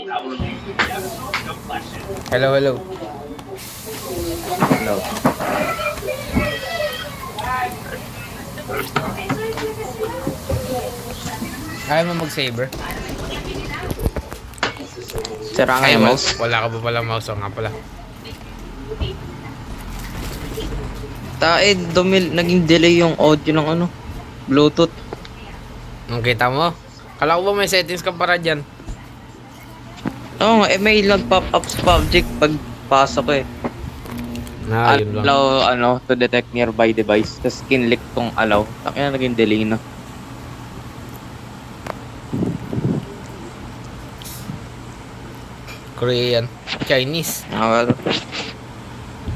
Hello, hello. Hello. Kaya mo mag-saber? Sira nga Ay, yung mouse. wala ka pa pala mouse nga pala. Naging delay yung audio ng ano, Bluetooth. Ang kita mo? Kala ko ba may settings ka para dyan? Oo nga, may nag-pop up sa PUBG pag pasok ko eh. Yun lang. Allow, to detect nearby device. Tapos kinlik tong allow. Kaya naging delay na. Korean. Chinese. Well,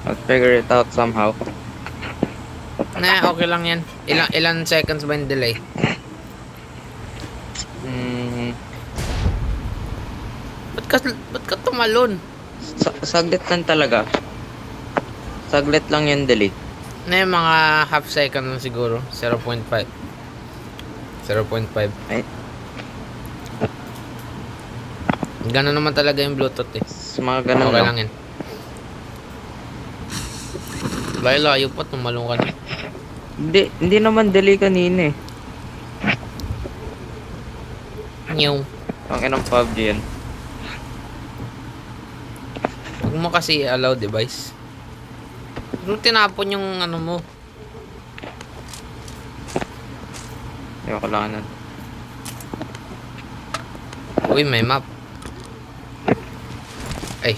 I'll figure it out somehow. Okay lang yan. Ilan seconds ba yung delay? Ba't ka tumalon? Saglit lang talaga. Saglit lang yung delay. Mga half second lang siguro. 0.5. 0.5. Ay, Gano'n naman talaga yung Bluetooth eh. mga ganun Okay lang. lang yan. Layo pa, tumalong ka na. Hindi naman delay kanina eh. Nyaw. Ang inang PUBG yan. Huwag mo kasi allow device. Huwag tinapon yung ano mo. Hindi ko kailangan. Uy, may map. Ay.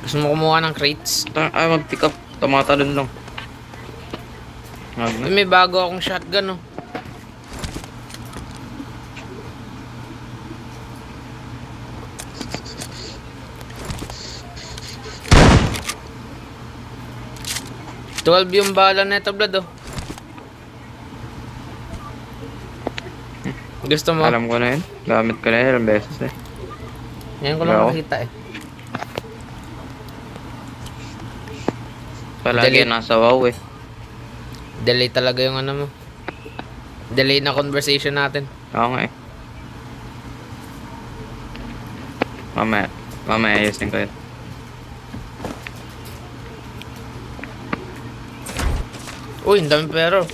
Gusto mo kumuha ng crates? Ay, mag-pick up. Tumatalon lang. Uy, may bago akong shotgun oh. $12 yung bala na ito, Vlad oh. Gusto mo? Alam ko na yun. Gamit ko na yun ilang beses eh. Ngayon ko lang Ikaw? makita eh. Palagi Delete. nasa wow eh. Delay talaga yung ano mo. Delay na conversation natin. Oo nga eh. Mamaya ayusin ko yun. Uy, ang dami pero.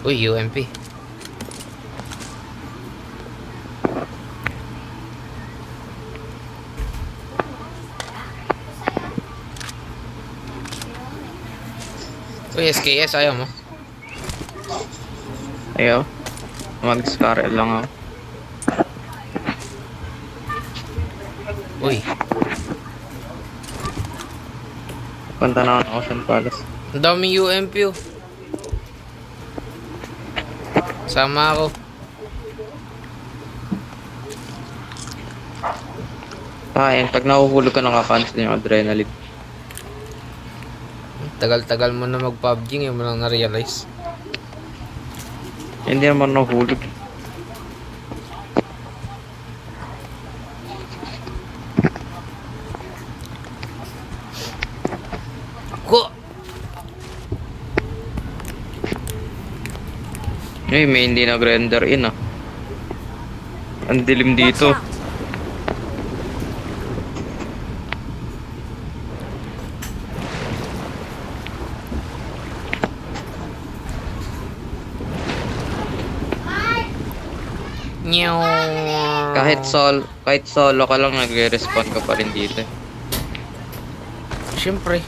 Uy, UMP. Uy, SKS, ayaw mo? Ayaw. Mag-scarrel lang ako. Uy, Punta na ako ng Ocean Palace. ang daming UMP oh. Sama ako. Pag nahuhulog ka nakakancel yung adrenaline. Tagal-tagal mo na mag-PUBG, ngayon mo lang na-realize. Hindi naman nahuhulog. Ko! Ay, may hindi nag-render in ah. Ang dilim dito. Nyaw. Kahit solo ka lang, nagre-respond ka pa rin dito. Siyempre.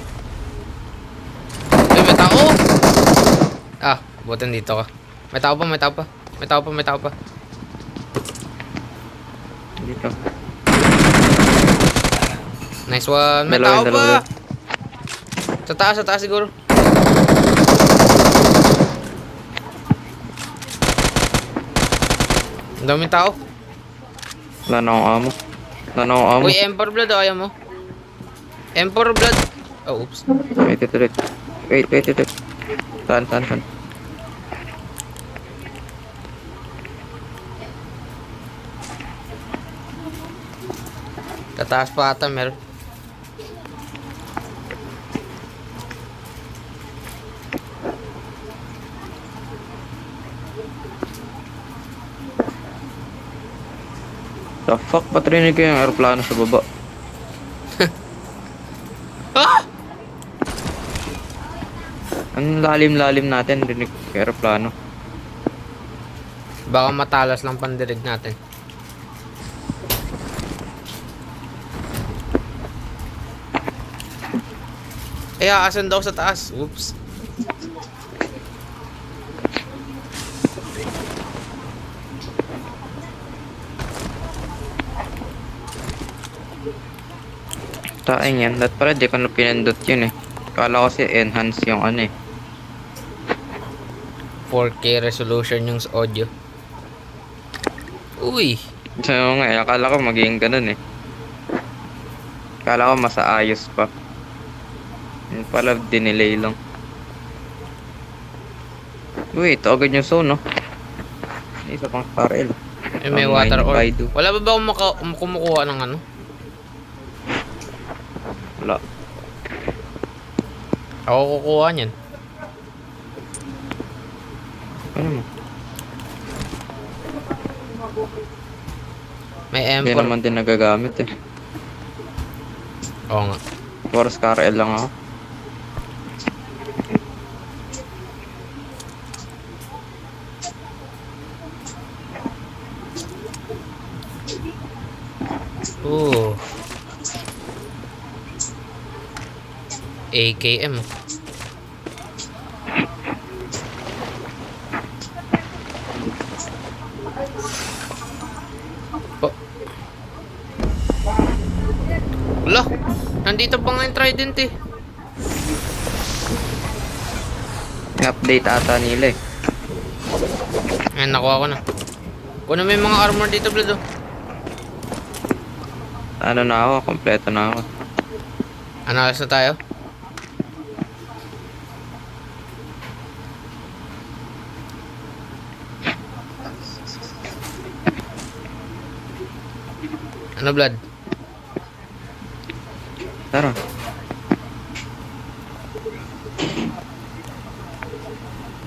Uy, may tao! Butin dito ka. May tao pa, may tao pa. May tao pa, may tao pa. Dito. Nice one. May Dalawa, tao dalawa, pa! dalawa. Sa taas siguro. Ang daming tao. Wala na akong amo. Wala na akong amo. Uy, Emperor Blood, ayaw mo? Emperor Blood. Oh, oops. Wait. Tan. Tataas pa ata, meron. The fuck? Ba't rinig ko yung aeroplano sa baba? Ah! Ang lalim-lalim natin, rinig ko yung aeroplano. Baka matalas lang pandirig natin. Asan daw sa taas. Oops. Taing yan. Dapat pala di ko na pinindot yun eh. Kala ko kasi enhance yung ano eh. 4K resolution yung audio. Uy! So nga eh, akala ko magiging ganun eh. Akala ko mas ayos pa. Yun pala dinelay lang. Wait, agad yung zone no? Isa pang RL. May Ang water mine ore. Baidu. Wala ba akong kumukuha ng ano? Wala. Ako kukuha niyan. Ano mo? May Hindi M4. naman din nagagamit eh. Oo nga. Force RL lang ako. Ooh. AKM. Oh. Wala. Nandito pa nga yung trident eh. In-update ata nila eh. Ayan, nakuha ko na. Kunin mo yung mga armor dito, Blood. Oh. Ano na ako, kompleto na ako. Analyze na tayo. Ano, Blood? Tara.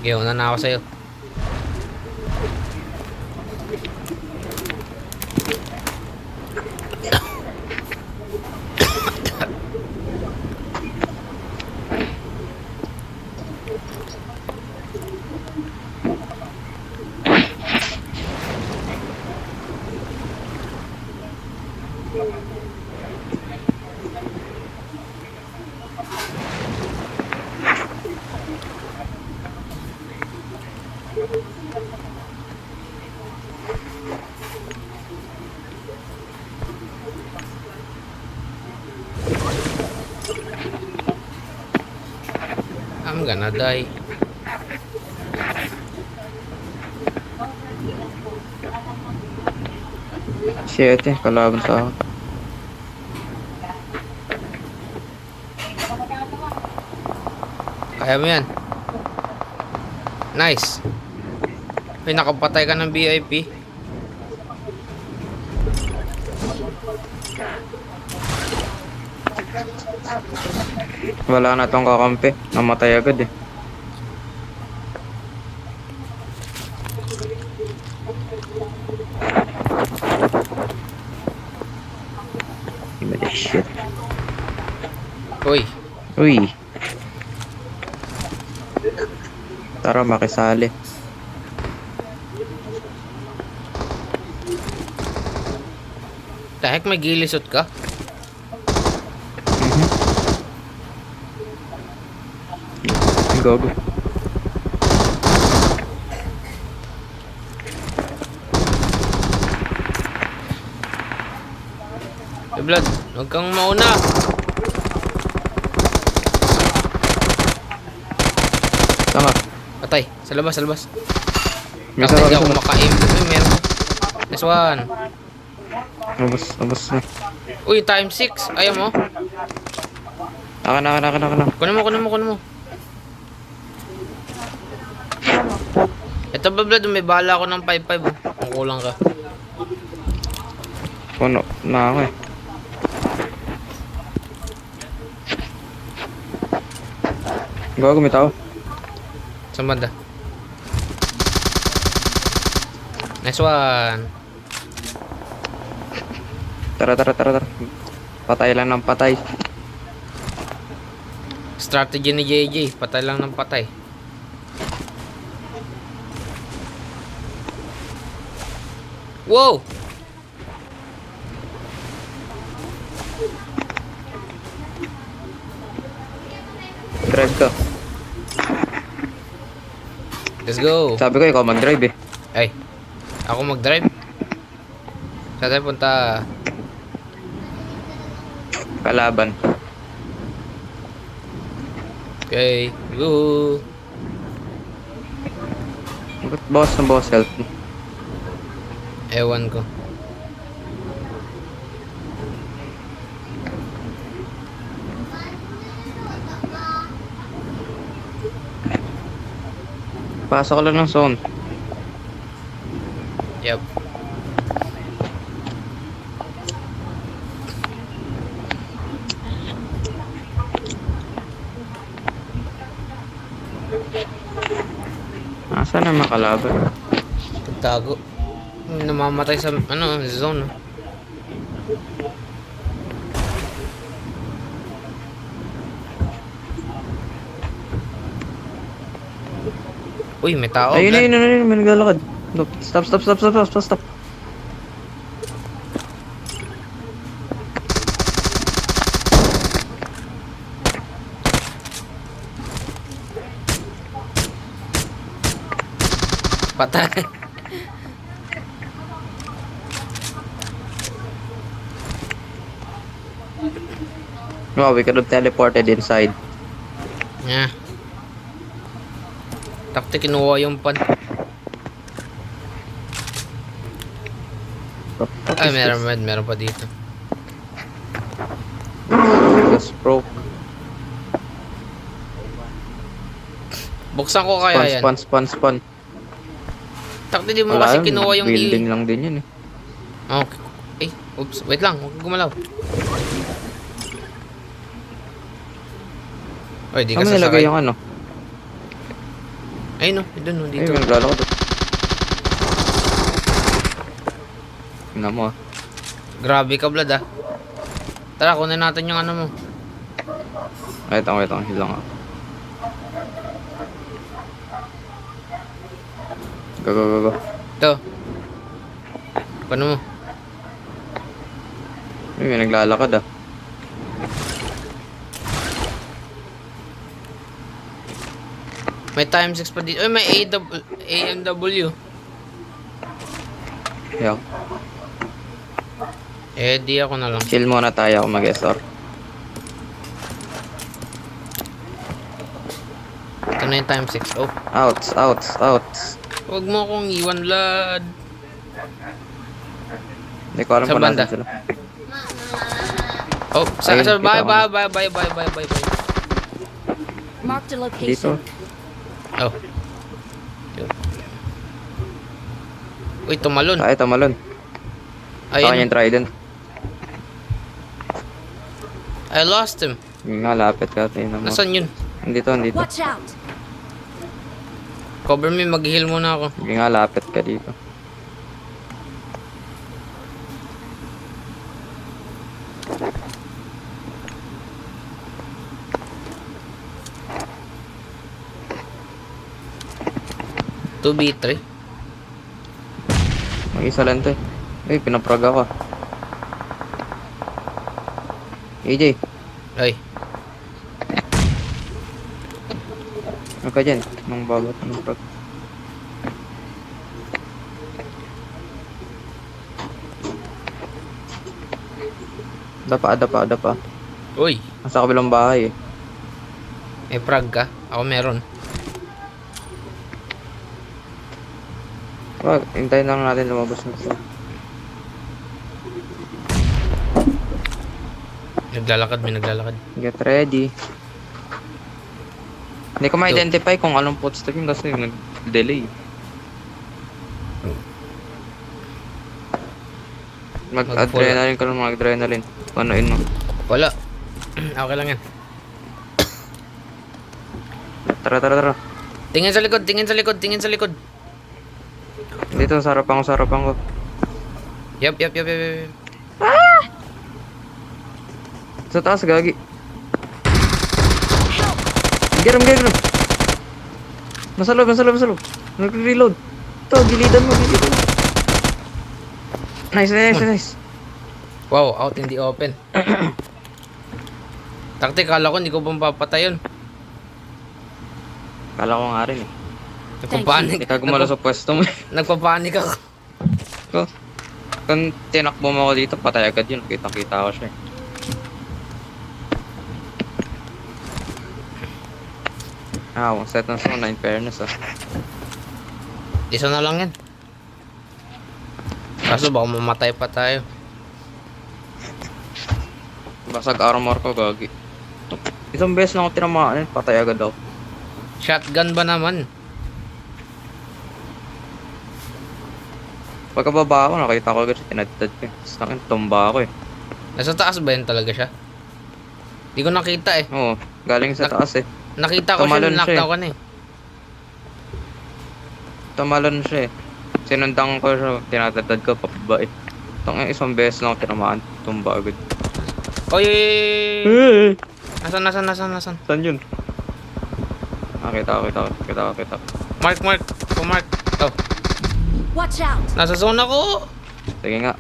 Okay, una na ako sa'yo. I'm gonna die. Shit eh, kalaban sa ako. Kaya mo yan. Nice. May nakapatay ka ng VIP. Wala na tong kakampi. Namatay agad eh. Give me the shit. Uy. Uy. Tara makisali. The heck, may gilisot ka? Gogo. Hey, Blood, huwag kang mauna. Tama. Patay. Sa labas, sa labas. May Bakit hindi sarap ako na. maka-aim? Uy, meron. This one. Abos na. Uy, time 6. Ayaw mo? Aka na. Kunin mo. Ito ba, Blood? May bala ako ng 5-5. Oh. Kung kulang ka. Puno na ako eh. Gago, may tao. Saan banda? Nice one. Tara, tara, tara, tara. Patay lang ng patay. Strategy ni JJ, patay lang ng patay. Wow! Drive ka. Let's go! Sabi ko, ikaw mag-drive eh. Ay, ako mag-drive. Saan tayo punta? Kalaban. Okay, go! Ba't boss na boss health mo? Ewan ko. Pasok ka lang ng zone. Yep. Nasaan na makalaban? Tago. Namamatay sa zone. Uy, may tao. Ayun, Vlad. ayun, ayun, ayun, may naglalakad. Stop, stop, stop, stop, stop, stop. Patay. Wow, we could have teleported inside. Yeah. Takti kinuha yung pan. Ay, meron pa dito. Just broke. Buksan ko kaya yan. Spawn. Takti di mo Wala kasi yun, kinuha yung building lang din yun eh. Okay. Eh, oops. Wait lang. Huwag gumalaw. Oy, di ka Kami nilagay sasakay. yung ano. Ayun no. Doon no. Ay, Dito. may naglalakad. Tingnan mo ah. Grabe ka, Vlad ah. Tara, kunin natin yung ano mo. Wait lang, heal lang ah. Go. Ito. Paano mo? Ay, may naglalakad ah. May time 6 pa dito. Ay, may AMW. Yeah. Eh, di ako na lang. Chill muna tayo kung mag-SR. Ito na yung time 6. Oh, Outs. huwag mo akong iwan, Vlad. Hindi ko alam Sa kung banda. nasan sila. Oh, Ayun, bye. kita ko Marked a Dito. location. Oh. Yun. Uy, tumalon. Tayo, tamalon. Saka Ayun. yung trident. I lost him. Yung nga, lapit ka. Tingnan mo. Nasaan yun? Dito. Watch out! Cover me, mag-heal muna ako. Yung nga, lapit ka dito. Two B3. Mag-isa lang to eh. Ay, pinaprag ako. AJ, Ay, ano ka dyan? Nung bago ng prag. Dapa. uy. Nasa kabilang bahay eh. May frag ka? Ako meron. Wag, hintayin lang natin lumabas na siya. May naglalakad. Get ready. Hindi ko ma-identify kung anong footstep yun kasi nag-delay. Mag-adrenaline ka lang, mag-adrenaline. Panoin mo. Wala. Okay lang yan. Tara. Tingin sa likod. Dito, sa harapan ko. Yup. Sa taas, gagi. Get him. Nasa loob. Nag-reload. Ito, gilidan mo. Nice. Wow, out in the open. Taktik, kala ko hindi ko bang papatay yun. Kala ko nga rin eh. Nagpapanik. Hindi ka gumala sa pwesto mo. Nagpapanik ako. Kung tinakbo mo ako dito, patay agad yun. Kita ko siya eh. Set ng zone, in fairness ah. Isa na lang yan. Kaso baka mamatay pa tayo. Basag armor ko, gagi. Isang beses lang ako tinamaan, patay agad ako. Shotgun ba naman? Pagkababa ako, nakita ko agad siya, tinadtad ko eh. Sa akin, tumba ako eh. Nasa taas ba yun talaga siya? Di ko nakita eh. Oo, galing sa taas eh. Nakita ko Tumalon siya, siya knockdown ko na eh. Tumalon siya eh. Sinundang ko siya, tinatadtad ko, papaba eh. Itong isang beses lang ako tinamaan, tumba agad. Oy! Eh! Nasaan? Saan yun? Kita ko. Mark. Mark. Oh, Watch out! nasa zone ako. Sige nga.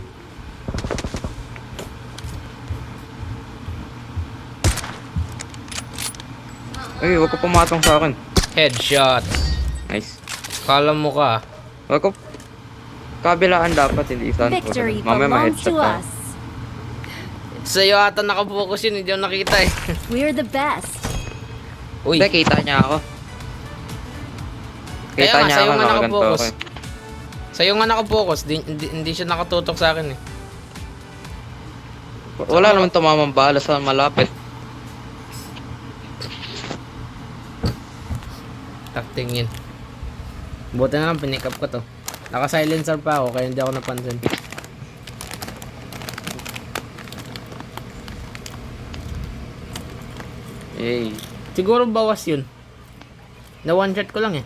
Ay, wag ko pumatong sa akin. Headshot. Nice. Kala mo ka. Wag ko... Kabilaan dapat, hindi isa. Victory Mamaya belongs to ma-headshot tayo. us. Sa'yo ata nakafocus yun, hindi ako nakita eh. We're the best. Uy, Hindi, kita niya ako. Kaya Kita nga, niya sa'yo ako, nga nakaganto nakafocus. ako eh. sa'yo nga nakafocus, hindi siya nakatutok sa akin eh. Wala naman tumamang bala sa malapit. Acting yun. Buti na lang, pinick up ko to. Naka-silencer pa ako, kaya hindi ako napansin. Yay. Siguro bawas yun. Na one shot ko lang eh.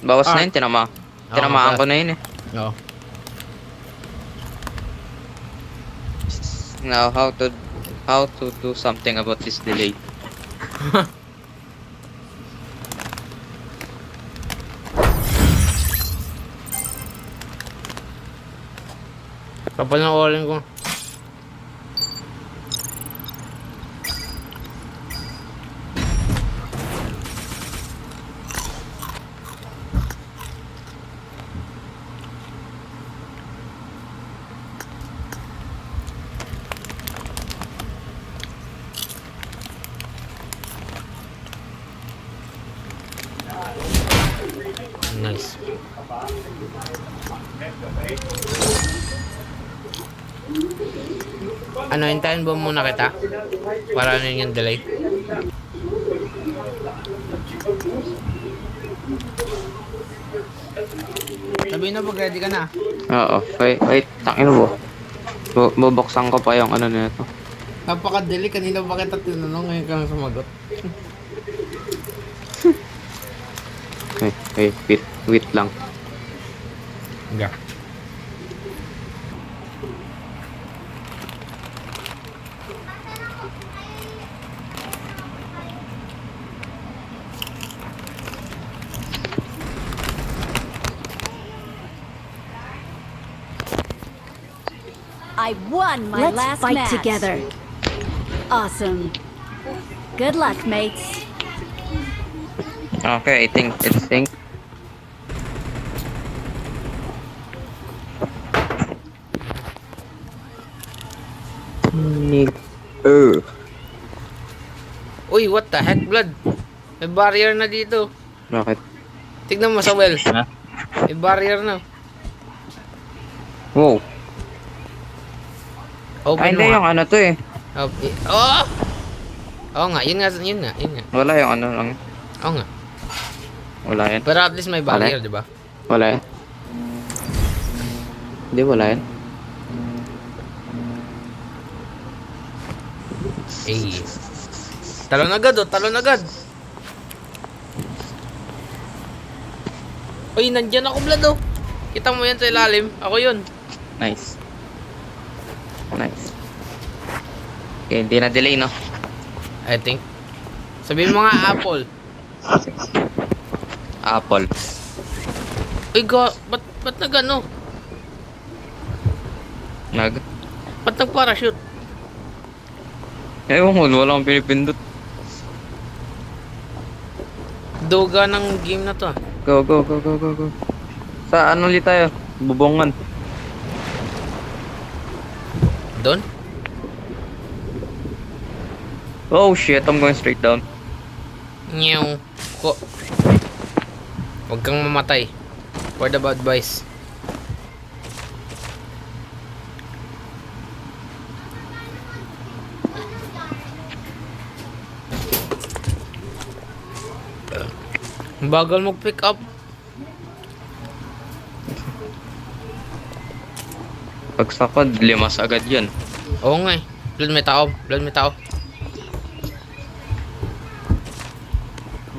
Bawas Ah. na yun, tinamaan ba? ko na yun eh. Oo. Now, how to do something about this delay. Kapal ng orin ko. Nice. Ano, hintayin ba muna kita? Para ano yung delay? Sabihin na pag ready ka na. Oo, wait, tangin mo. Bubuksan ko pa yung ano nito. Napaka-delay. Kanina ba kita tinanong? Ngayon ka lang sumagot. Wait lang. Hanggang. I won my Let's last fight match. together. Awesome. Good luck, mates. Okay, I think it's sync. Uy, what the heck, blood? May barrier na dito. Bakit? Tignan mo sa well. Ha? May barrier na. Wow. Open Ay, mo hindi nga. yung ano to eh. Okay. Oh! Oo nga, yun nga. Wala yung ano lang. Oo nga. Wala yan. Pero at least may barrier, di ba? Wala yan. Hindi, wala yan. Eh. Talon agad, oh. Talon agad. Uy, nandyan ako, blood, oh. Kita mo yan sa ilalim. Ako yun. Nice. Okay, hindi na delay, no? I think. Sabihin mo nga apple. Apple. Uy, ba't nag-ano? Ba't nag-parachute? Ewan ko, wala akong pinipindot. Duga ng game na to. Go. Sa ano ulit tayo? Bubongan. Doon? Oh shit, I'm going straight down. Nyew. Huwag kang mamatay. For the bad boys. Ang bagal mag-pick up. Pagsakad, limas agad yan. Oo nga eh. Blood may tao.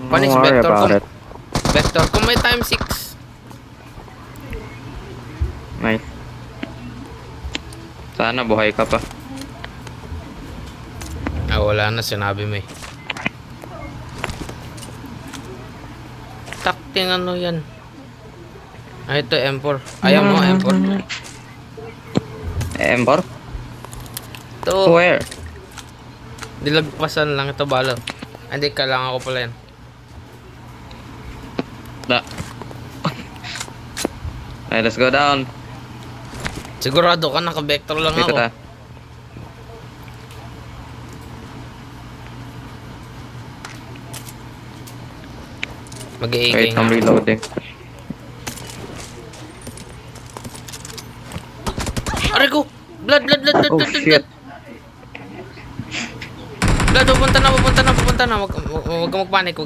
Panis Don't worry vector ko. about it. Vector ko may time 6. Nice. Sana buhay ka pa. Ah, wala na, sinabi mo eh. Takting ano yan. Ah, ito M4. Ayaw mo M4. Ember? Ito. Where? Dilagpasan lang ito balo. Hindi, kailangan ko pala yan. Da. Hey, let's go down. Sigurado ka, naka-vector lang Dito ako. ta. Mag-iigay Wait, nga. I'm reloading. Aray ko! Blood! Oh shit. Blood, pupunta na. Huwag ka magpanik.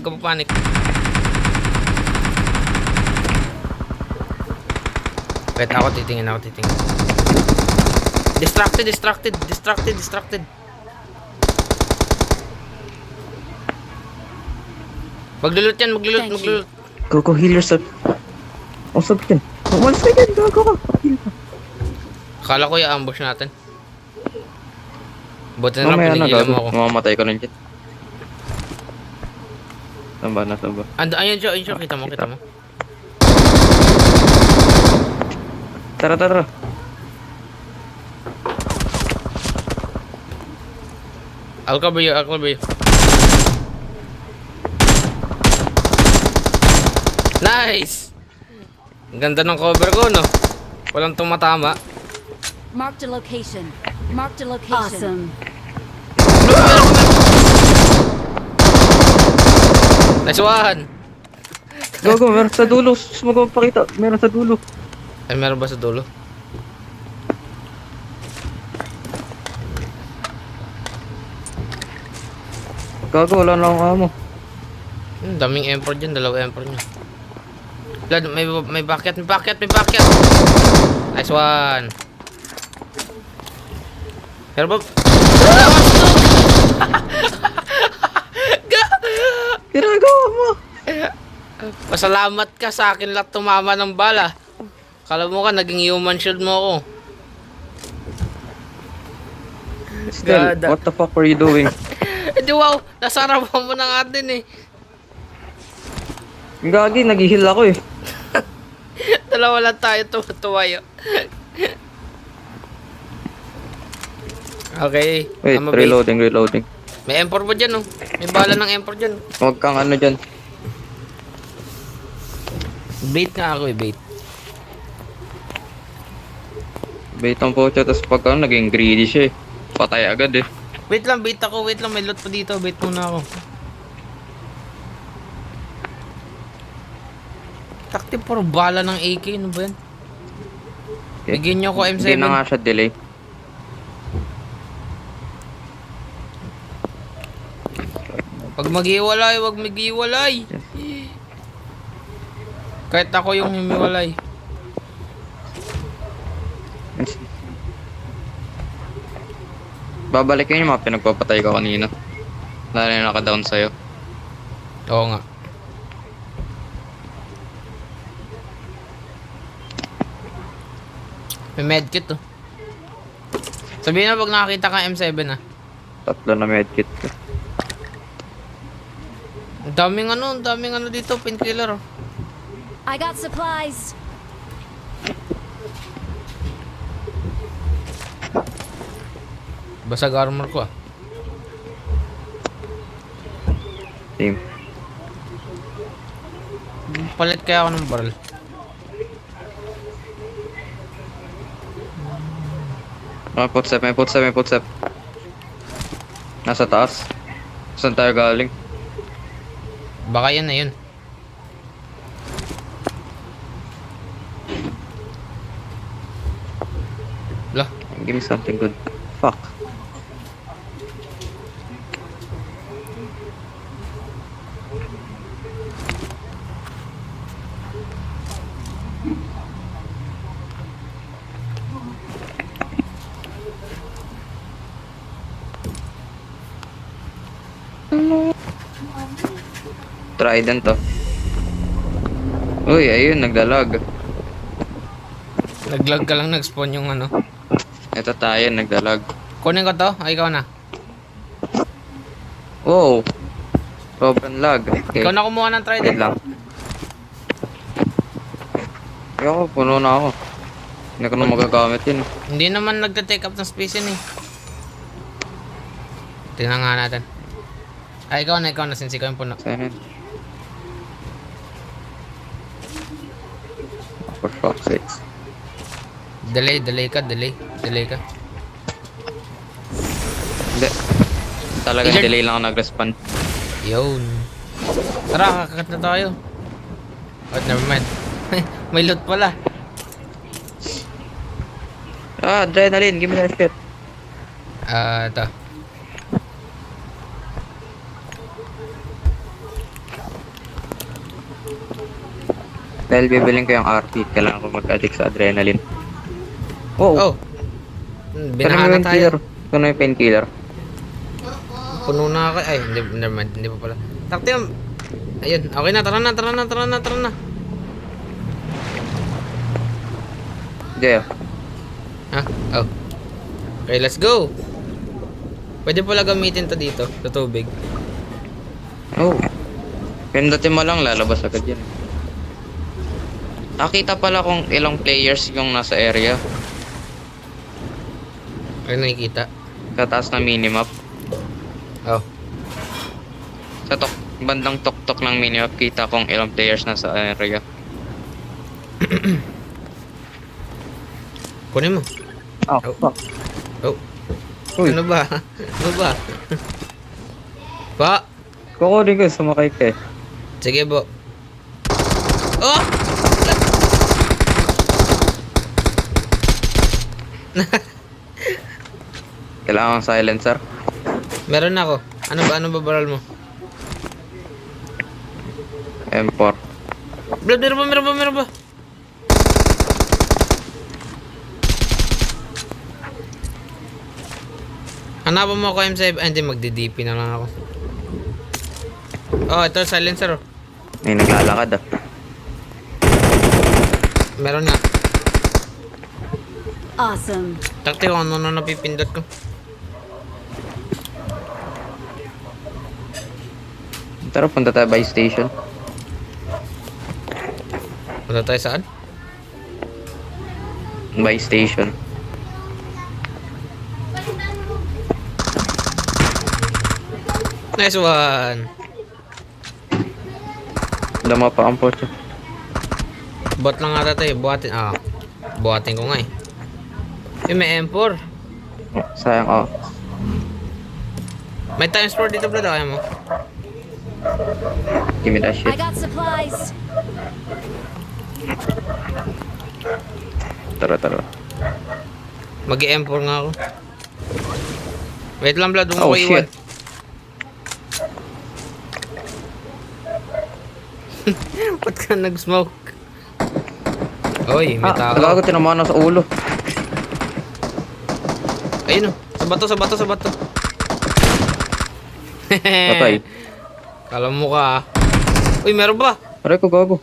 Wait, ako titingin. Distracted. Maglulot yan. Thank you. Go, heal yourself. Oh, sabi yan. 1 second, go ka. Heal ka. Akala ko i-ambush natin. Buti na lang Mamaya na, pinigilan gago. mo ako. Mamamatay ko rin dyan. Saan ba? Ayun siya, kita mo. Tara. I'll cover you. Nice! Ang ganda ng cover ko, no? Walang tumatama. Marked a location. Awesome. Nice one! Go, meron sa dulo. Sumago magpakita. Meron sa dulo. Ay, meron ba sa dulo? Gago, wala na akong amo. Daming M4 dyan, dalawa M4 nyo. Lad, may bucket. Nice one! Pero ba? Ginagawa mo! Pasalamat ka sa akin lahat tumama ng bala. Kala mo ka, naging human shield mo ako. Still, Gada. what the fuck were you doing? Eh di wow, nasarapan mo ng atin eh. Gagi, nag-heal ako eh. Dalawa lang tayo tumayo. Okay. Wait, I'm a bait. reloading. May M4 pa dyan oh. May bala ng M4 dyan. Huwag kang ano dyan. Bait nga ako eh, bait. Bait ang pocho, tapos pagka naging greedy siya eh. Patay agad eh. Wait lang, bait ako. Wait lang, may loot pa dito. Bait muna ako. Takti puro bala ng AK. Ano ba yan? Okay. Bigyan nyo ako M7. Hindi na nga siya delay. Pag maghiwalay, wag maghiwalay. Kahit ako yung humiwalay. Babalikin yung mga pinagpapatay ko kanina. Lalo yung naka-down sa'yo. Oo nga. May medkit oh. Sabihin na pag nakakita ka M7 ah. 3 na medkit ko. Ang daming ano dito, painkiller oh. I got supplies. Basag armor ko ah. Same. Palit kaya ako ng barrel. May footstep. Nasa taas. Saan tayo galing? Baka yan na yun. Lah, Give me something good. Fuck. Trident to. Uy, ayun, nagdalag. naglag ka lang, nag-spawn yung ano. Ito tayo, nagdalag. Kunin ko to, ay ikaw na. Wow! Sobrang lag. Okay. Ikaw na kumuha ng Wait trident. lang. Ayoko, puno na ako. Hindi ko na magagamit yun. Hindi naman nagte-take up ng space yun eh. Tingnan nga natin. Ay, ikaw na, since ikaw yung puno. Saan yun? For fuck's sakes. Delay ka. Hindi. Talagang Ilan- delay lang ako nag-respond. Yun. Tara, kakakat na tayo. Oh, never mind. May loot pala. Ah, adrenaline. Give me that shit. Ito. Dahil bibiling ko yung RP, kailangan ko mag-addict sa adrenaline. Oh! Oh. Binahan na tayo. Ito na yung painkiller. Puno na ako. Ay, hindi, never mind. Hindi pa pala. Takti yung... Ayun. Okay na. Tara na. Hindi Ha? Oh. Okay, let's go. Pwede pala gamitin to dito. Sa tubig. Oh. Pindutin mo lang, lalabas agad yan. Nakita pala kung ilang players yung nasa area. Ay, nakikita. Sa taas ng minimap. Oh. Sa bandang tok-tok ng minimap, kita kung ilang players nasa area. Kunin mo. Oh, Oh. fuck. Oh. Uy, Ano ba? Pa. kukunin ko, sumakay ka eh. Sige, bo. Oh! Kailangan silencer. Meron ako. Ano ba barrel mo? M4. Meron ba? Hanapan mo ako M7. Ay, hindi, magdi-DP na lang ako. Oh, ito, silencer oh. May naglalakad ah. Meron nga. Awesome. Takti ko, ano napipindot ko. Tara, punta tayo by station. Punta tayo saan? By station. Nice one. Dama pa ang pocho. Bot lang ata tayo. Buhatin ko nga eh. May M4. Oh, sayang oh. May times 4 dito, brad. Kaya mo? Give me that I shit. got supplies. Tara. Mag-M4 nga ako. Wait lang, brad. Oh, Huwag ko iwan. shit. Ba't ka nag-smoke? Oy, may tao. Nagago, tinamaan ako sa ulo. Ayun oh. Sa bato. Patay. Kala mo ka ah. Uy, meron ba? Aray ko, gago.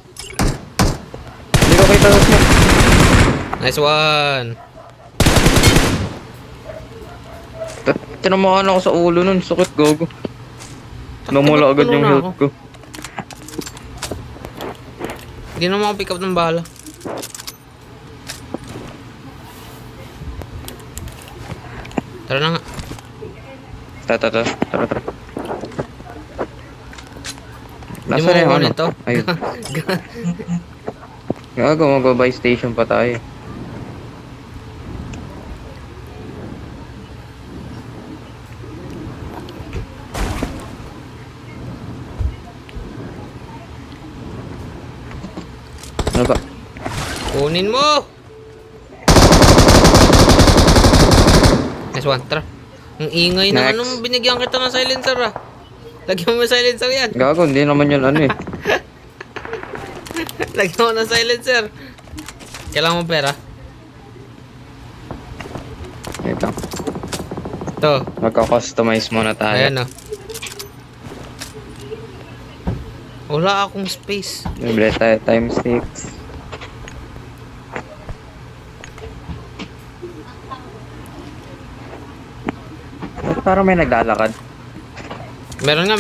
Hindi ko kita sa smoke. Nice one. Tinamaan ako sa ulo nun. Sakit, gago. Namula agad Puno yung na health ko. Hindi na makapick up ng bala. Tara na nga. Tara. Hindi mo Nasa na yung kukunin ano? to. Ayun. Gago, mag-buy station pa tayo. Ano ba? Kunin mo! Nice one, tara. Ang ingay na Next. ano, binigyan kita ng silencer ah. Lagyan mo ng silencer yan. Gago, hindi naman yun ano eh. Lagyan mo ng silencer. Kailangan mo pera? Wait lang. Ito. Magka-customize muna tayo. Ayan oh. Wala akong space. Bibili tayo times 6. Ba't parang may naglalakad? Meron nga.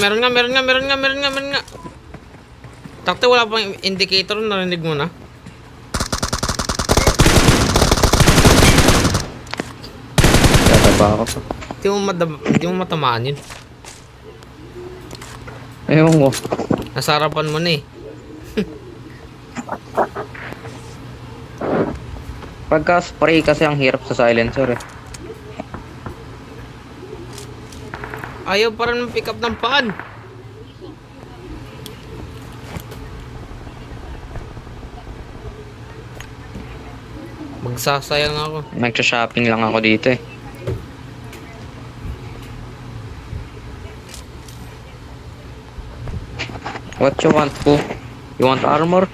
Takte, wala pang indicator, narinig mo na. Tataba ako pa. Hindi mo matamaan yun. Ewan ko. Nasa harapan mo na eh. Pagka spray kasi ang hirap sa silencer eh. Ayaw pa rin pick up ng paan. Magsasayang ako. Nagsha-shopping lang ako dito eh. What you want po? You want armor?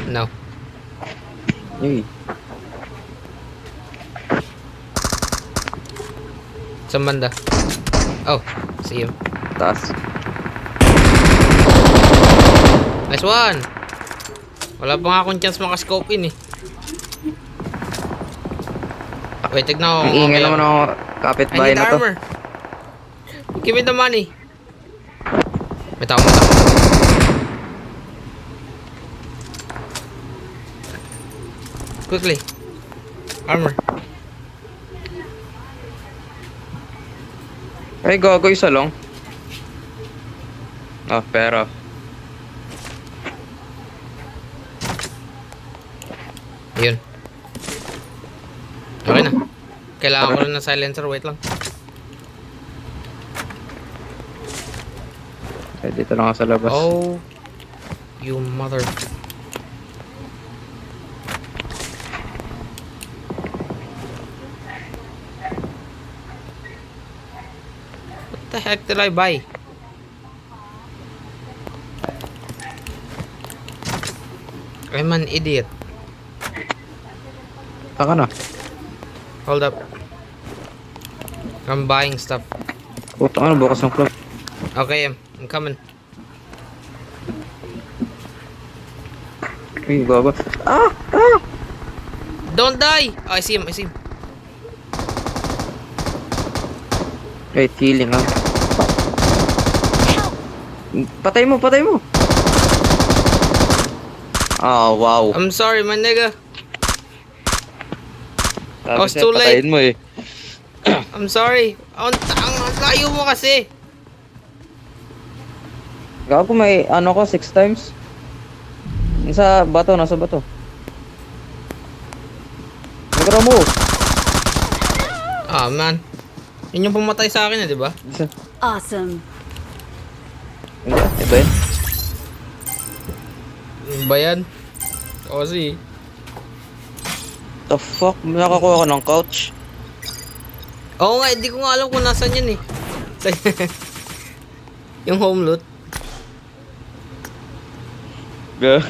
No. Uy. Sa banda. Oh, see you. Taas. Nice one. Wala pa nga akong chance makascope in eh. Wait, tignan ko. Ang ingay naman ako kapitbahay I need na to. armor. Give me the money. May tao. Quickly. Armor. Ay, gago, isa lang. Oh, pero. Yun. Okay na. Kailangan ko rin ng silencer. Wait lang. Eh, dito lang ako sa labas. Oh. You mother... What the heck did I buy? I'm an idiot. Saka na. Hold up. I'm buying stuff. Puto ano, bukas ng club. Okay, I'm coming. Uy, gago. Don't die! Oh, I see him. Wait, healing ah. Patay mo! Oh, wow. I'm sorry, my nigga. Sabi was sa'yo, too late. patayin mo eh. I'm sorry. Ang layo mo kasi. Gago, may ano ko, 6 times. Nasa bato. Nagara mo. Ah, man. Yun yung pumatay sa akin, di ba? Isa. Awesome. Hindi, iba yun. Ba yan? Kasi. The fuck? Nakakuha ka ng couch? Oo nga, hindi ko nga alam kung nasan yun eh. Yung home loot. Ga.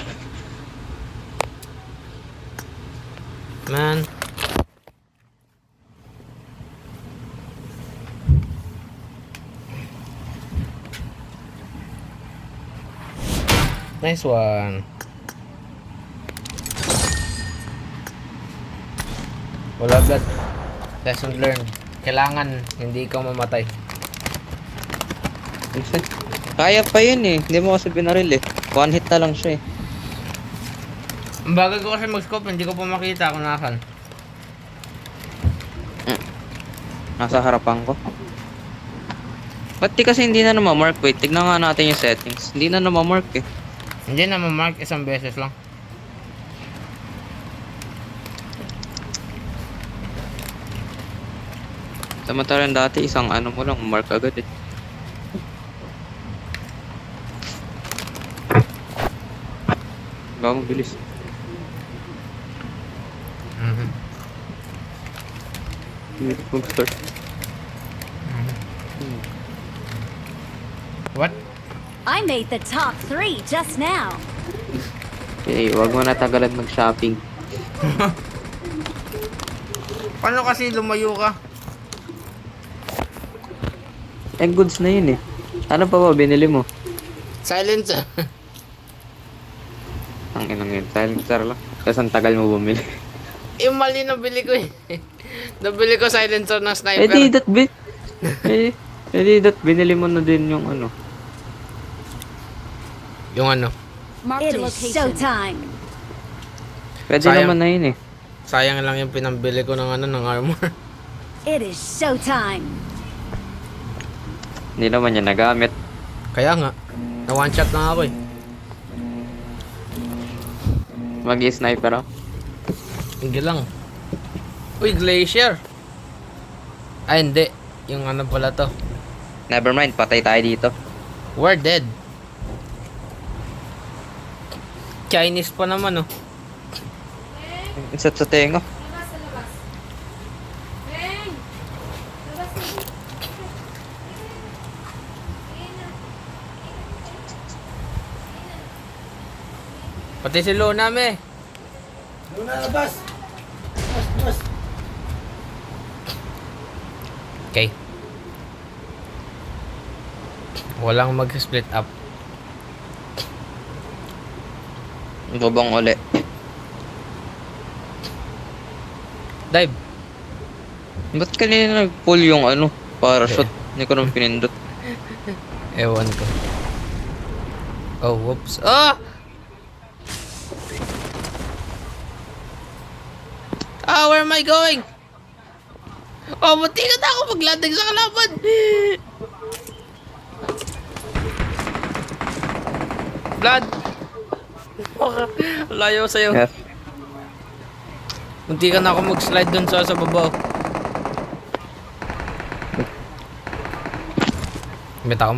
Man. Nice one. Wala agad. Lesson learned. Kailangan hindi ka mamatay. Kaya pa yun eh. Hindi mo kasi binaril eh. One hit na lang siya eh. Ang bagay ko kasi mag-scope, hindi ko pa makita kung nasan. Nasa harapan ko. Ba't di kasi hindi na namamark? Wait, tignan nga natin yung settings. Hindi na namamark eh. Hindi na ma-mark, isang beses lang. Samantalang dati isang ano mo lang, mark agad eh. Bagong bilis. Mhm. Beautiful start. What? I made the top 3 just now. Okay, wag mo na tagalan mag-shopping. Paano kasi lumayo ka? Eh, goods na yun eh. Ano pa ba binili mo? Silencer. Ang inang yun, silencer lang. Tapos ang tagal mo bumili. Yung mali nabili ko eh. Nabili ko silencer ng Eh sniper. di that binili mo na din yung ano. Yung ano, It is showtime. Pwede Sayang. naman na yun eh. sayang lang yung pinambili ko ng ano, ng armor. It is showtime. Hindi naman niya nagamit. Kaya nga, na one shot lang ako eh. Mag-i-sniper ako. Hindi lang. Uy, glacier. Ay, hindi. Yung ano pala to. Nevermind, patay tayo dito. We're dead. Chinese pa naman oh. Insat sa tenga. Pati si Luna me. Luna, labas! Labas! Okay. Walang mag-split up. Bubong uli. Dive. Ba't kanina nag-pull yung ano? Parachute. Hindi ko nang pinindot. Ewan ko. Oh, whoops. Ah! Ah, where am I going? Oh, buti ka na ako maglanding sa kalaban. Blood. Layo sa'yo. Yes. Munti ka na ako mag-slide dun sa baba. Meta ko.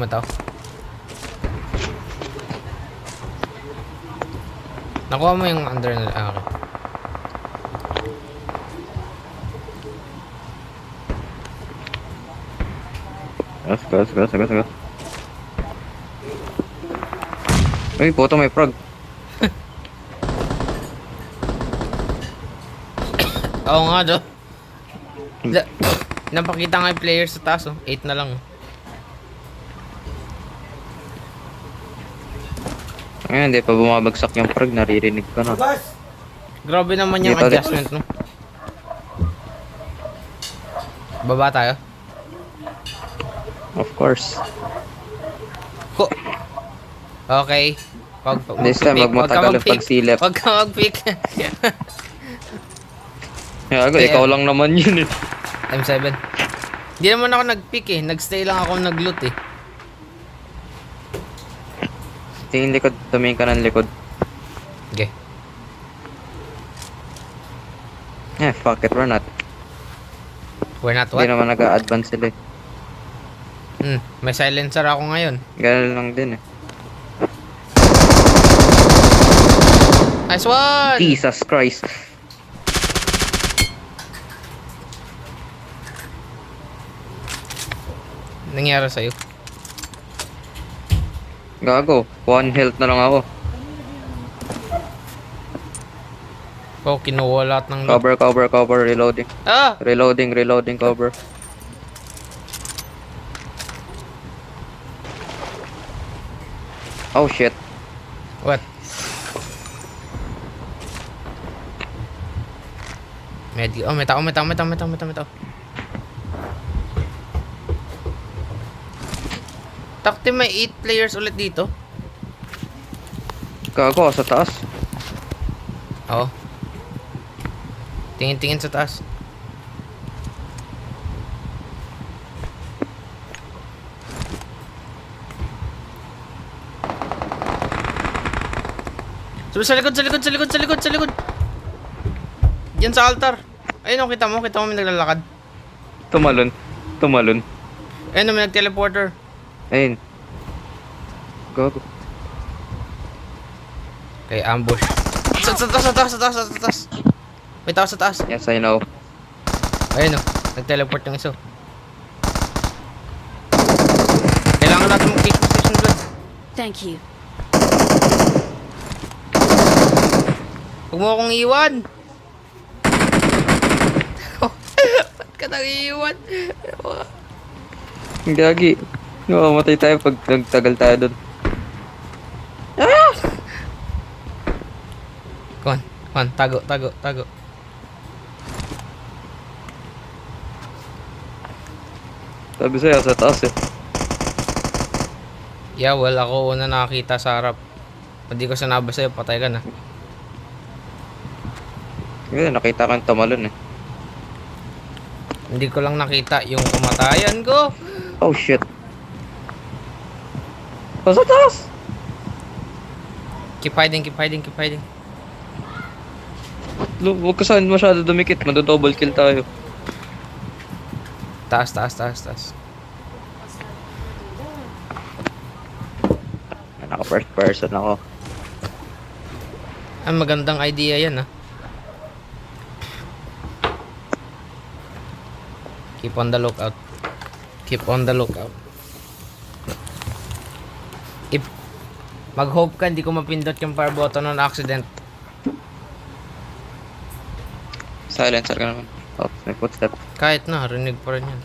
Nakuha mo yung under na. Ah, okay. Gas. Uy, puto may frog. Oo nga do. Napakita nga yung players sa taas oh. 8 na lang oh. Ayun, hindi pa bumabagsak yung frog. Naririnig ko na. Labas! Grabe naman yung Dito, adjustment no. Baba tayo. Of course. Ho. Okay. This time, wag mo tagal ang pagsilip. Wag ka mag-pick. Gago, ikaw lang naman yun eh. M7. Hindi naman ako nag-pick eh. Nag-stay lang ako nag-loot eh. Tingin likod, tumingin ka ng likod. Okay. Eh, fuck it, we're not. We're not Hindi what? naman nag-a-advance sila eh. May silencer ako ngayon. Ganun lang din eh. Nice one! Jesus Christ. Nangyari sa'yo. Gago, 1 health na lang ako. Oh, kinuha lahat ng loot. Cover, reloading. Ah! Reloading, cover. Oh shit. What? Oh, may tao. Takti may 8 players ulit dito. Gago, sa taas. Oo. Tingin-tingin sa taas. Sa likod, sa likod, sa likod, sa likod, sa likod. Diyan sa altar. Ayun, oh, kita mo may naglalakad. Tumalon. Tumalon. Ayun, oh, may nag-teleporter. Ayun. Gago. Okay, ambush. Sa taas, sa taas, sa taas, sa taas. May tao sa taas. Yes, I know. Ayun, oh, nag-teleport yung iso. Kailangan natin mag-take position blood. Thank you. Huwag mo akong iwan. Ba't ka nang iwan? Gagi. Namamatay tayo pag nagtagal tayo doon. Come on, tago, tago, tago. Sabi sa'yo, sa taas eh. Yeah, well, ako una nakakita sa harap. Hindi ko sinaba sa'yo, patay ka na. Kasi nakita kang tumalon eh. Hindi ko lang nakita yung kamatayan ko. Oh shit. Oh, sa taas! Keep hiding, keep hiding, keep hiding. Huwag ka saan masyado dumikit, mado-double kill tayo. Taas, taas, taas, taas. Naka first person ako. Ay, magandang idea yan, ah. Keep on the lookout. Keep on the lookout. If mag-hope ka, hindi ko mapindot yung fire button on accident. Silencer ka naman. Oh, may footstep. Kahit na, rinig pa rin yan.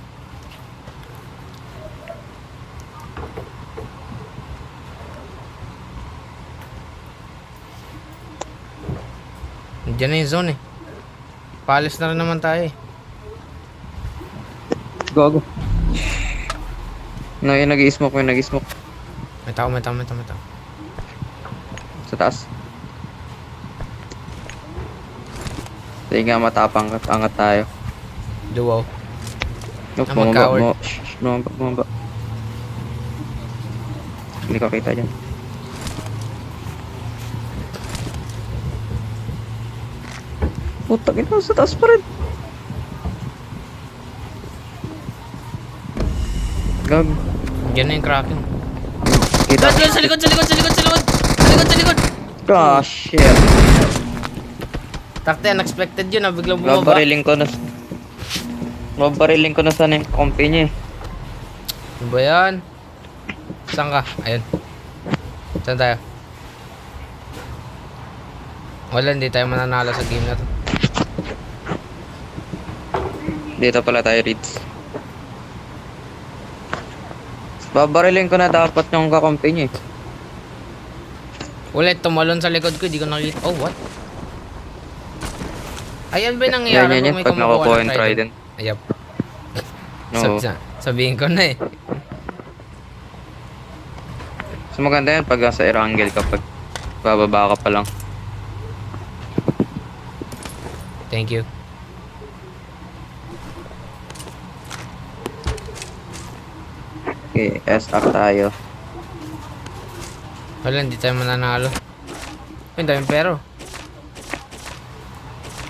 Diyan na yung zone eh. Paalis na rin naman tayo eh. Gago. No, yung nag-i-smoke, yung nag-i-smoke. May tao, may tao, may tao, may tao. Sa taas. Sige nga, matapang ka. Angat tayo. Duwaw. Nope, Ah, bumaba. mag-coward. Bumaba, bumaba. Hindi ko kita dyan. Putang ina, sa taas pa rin. Gago. Diyan na yung Kraken. Kita. Dad, sa likod, sa likod, sa likod, sa likod! Sa likod, sa likod! Gosh, shit. Takte, unexpected yun ah, biglang bumaba. Babariling ko na sana yung kompi niya eh. Ano ba yan? Saan ka? Ayun. Saan tayo? Wala, hindi tayo mananalo sa game na to. Dito pala tayo, Reeds. Babariling ko na dapat yung kakompi niya eh. Ulit, tumalon sa likod ko, di ko nakita. Oh, what? Ayan ba yung nangyayari Ganyan kung yan may pag kumukuha nakukuha ng yung trident? trident. Ayap. No. Sabihin ko na eh. So maganda yan pag nasa air angle kapag bababa ka pa lang. Thank you. Okay, S-up tayo. Wala, hindi tayo mananalo. Ay, daming pero.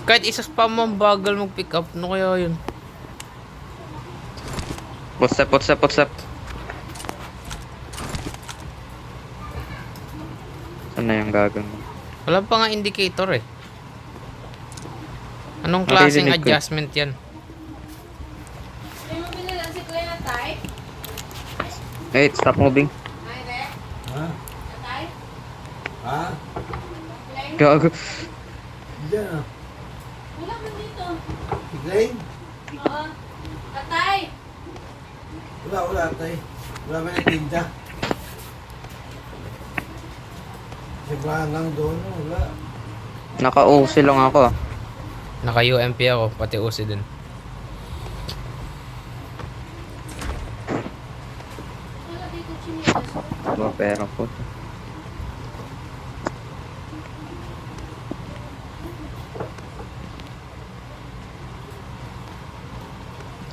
Kahit isa spam mo, ang bagal mag-pick up. Ano kaya yun? Footstep, footstep, footstep. Saan na yung gagawin mo? Wala pa nga indicator eh. Anong klaseng Naririnig ko eh. adjustment yan? May mabili lang si Kuya na tay? Wait, stop moving. Ay, de? Ha? Na tay? Ha? Play? Gago. Diyan ah. Wala man dito. Tiglayin? Oo. Tatay! Wala tay. Wala ba yung tinda? Sibrahan lang doon. Wala. Naka-usi lang ako ah. Naka-UMP ako, pati usi din. Wala dito chinilas. Diba, pero po.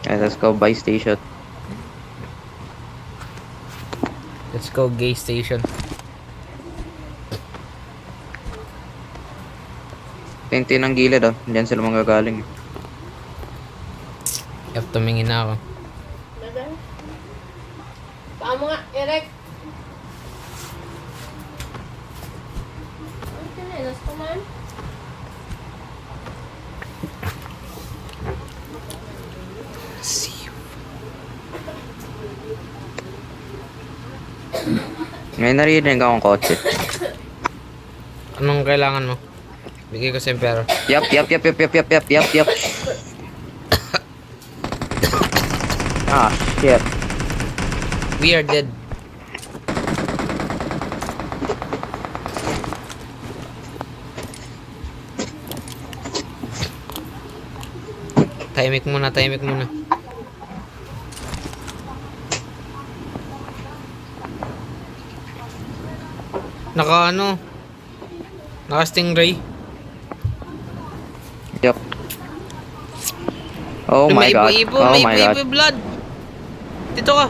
Okay, let's go buy station. Let's go gay station. Tintin ng gilid oh. Diyan sila manggagaling. Tumingin na ako. Madam? Paa mo nga, Eric. Ang chinelas ko man. Ngayon narinig akong kotse. Anong kailangan mo? Bigay ko sa pero. Yap. Ah, shit. We are dead. Tahimik muna. Naka stingray. Yep. Oh my god. Oh my god. May blood. Dito ka.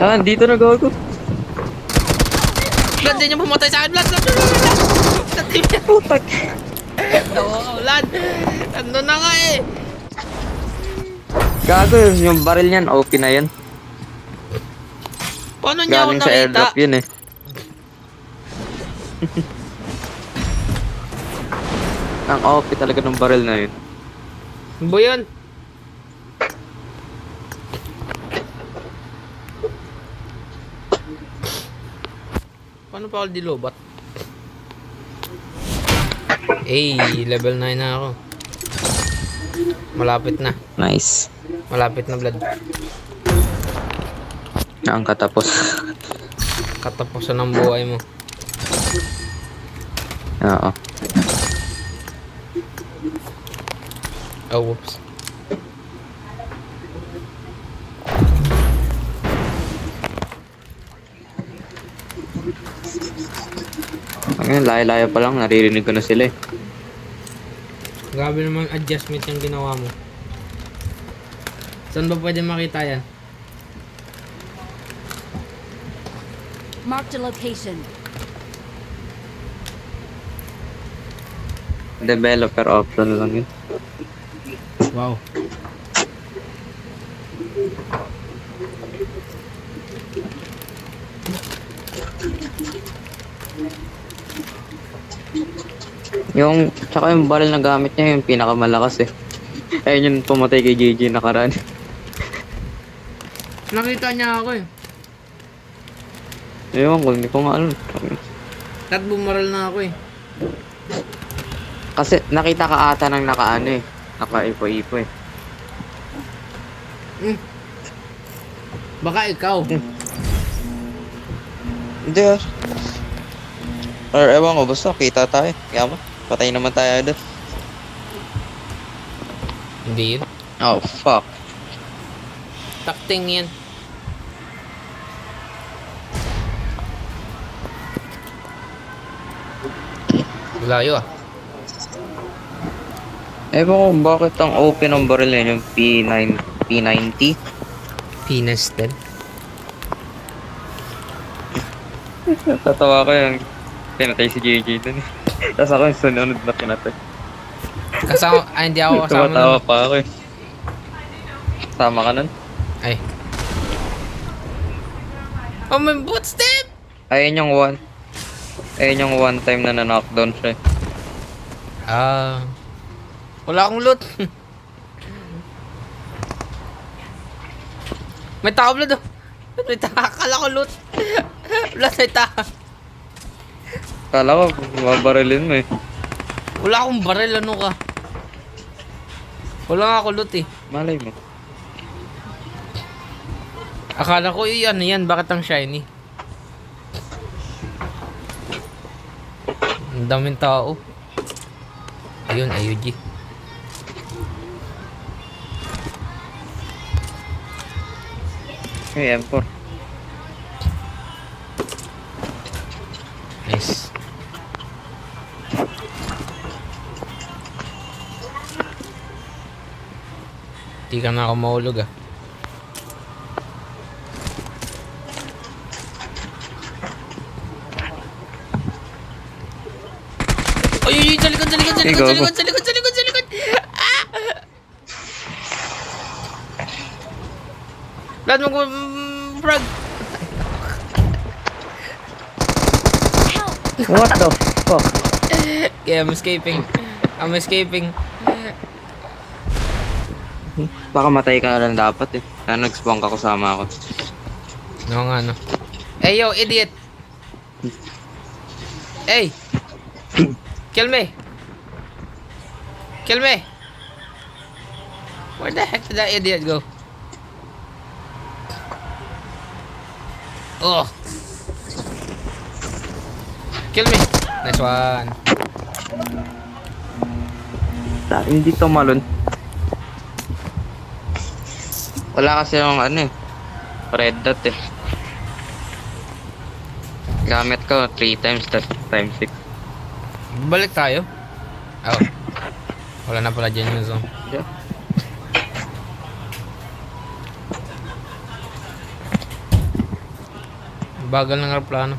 Yan, dito na gago. Blood, din yung pumatay sa akin. Blood. Putak. Blood. Ano na nga eh. Gago, yung baril niyan, OP na yan. Paano niya ako Galing sa nakita? airdrop yun eh. Ang OP talaga ng baril na yun. Ano ba yan? Paano pa ako dilobat? Level 9 na ako. Malapit na. Nice. Malapit na, blood. Ang katapos. Katapusan ng buhay mo. Oo. Oh, whoops. Ngayon, layo-layo pa lang, naririnig ko na sila eh. Grabe naman adjustment yung ginawa mo. Saan ba pwede makita yan? Marked a location. Developer option lang yun. Wow. Tsaka yung barrel na gamit niya yung pinakamalakas eh. Ayun yung pumatay kay JJ nakaraan. Nakita niya ako eh. Ewan ko, hindi ko nga alam. At bumaral na ako eh. Kasi nakita ka ata ng nakaano eh. Naka-ipo-ipo eh. Baka ikaw. Hindi ah. Or ewan ko, basta kita tayo. Yaman, patay naman tayo doon. Hindi yun. Oh, fuck. Takting yan. Layo ah. Ewan ko bakit ang open ng barrel yun, yung P90. Pinested. Tatawa ko yung pinatay si JJ dun eh. Tapos ako yung sunod na pinatay. Kasama, hindi ako kasama Tumatawa nun. pa ako eh. Tama ka nun? Ay. Oh, may footstep! Ayun yung one time na na-knockdown siya eh. Wala akong loot. May tao, blood oh. May tao, akala ko loot. Blood, may tao. Kala ko, mabarilin mo eh. Wala akong baril, ano ka? Wala nga ako loot eh. Malay mo. Akala ko ano yan, bakit ang shiny? Ang daming tao. Ayun, AUG. Hey, M4. Nice. Di ka na ako mahulog ah. Ay, ay, ay, sa likod, sa likod, sa Ay, likod, sa gago. likod, sa likod, sa likod, sa likod. Ah! Lahat mo frag. What the fuck? Okay, I'm escaping. I'm escaping. Baka matay ka na lang dapat eh. Kaya nag-spawn ka kasama ako. No nga, no. Hey, yo, idiot. Hey. Kill me. Kill me. Where the heck did that idiot go? Oh. Kill me. Nice one. Hindi tumalon. Wala kasi yung ano eh. Red dot eh. Gamit ko 3 times, tas times 6. Balik tayo. Oh. Wala na pala dyan yung zone. Yeah. Bagal ng aeroplano.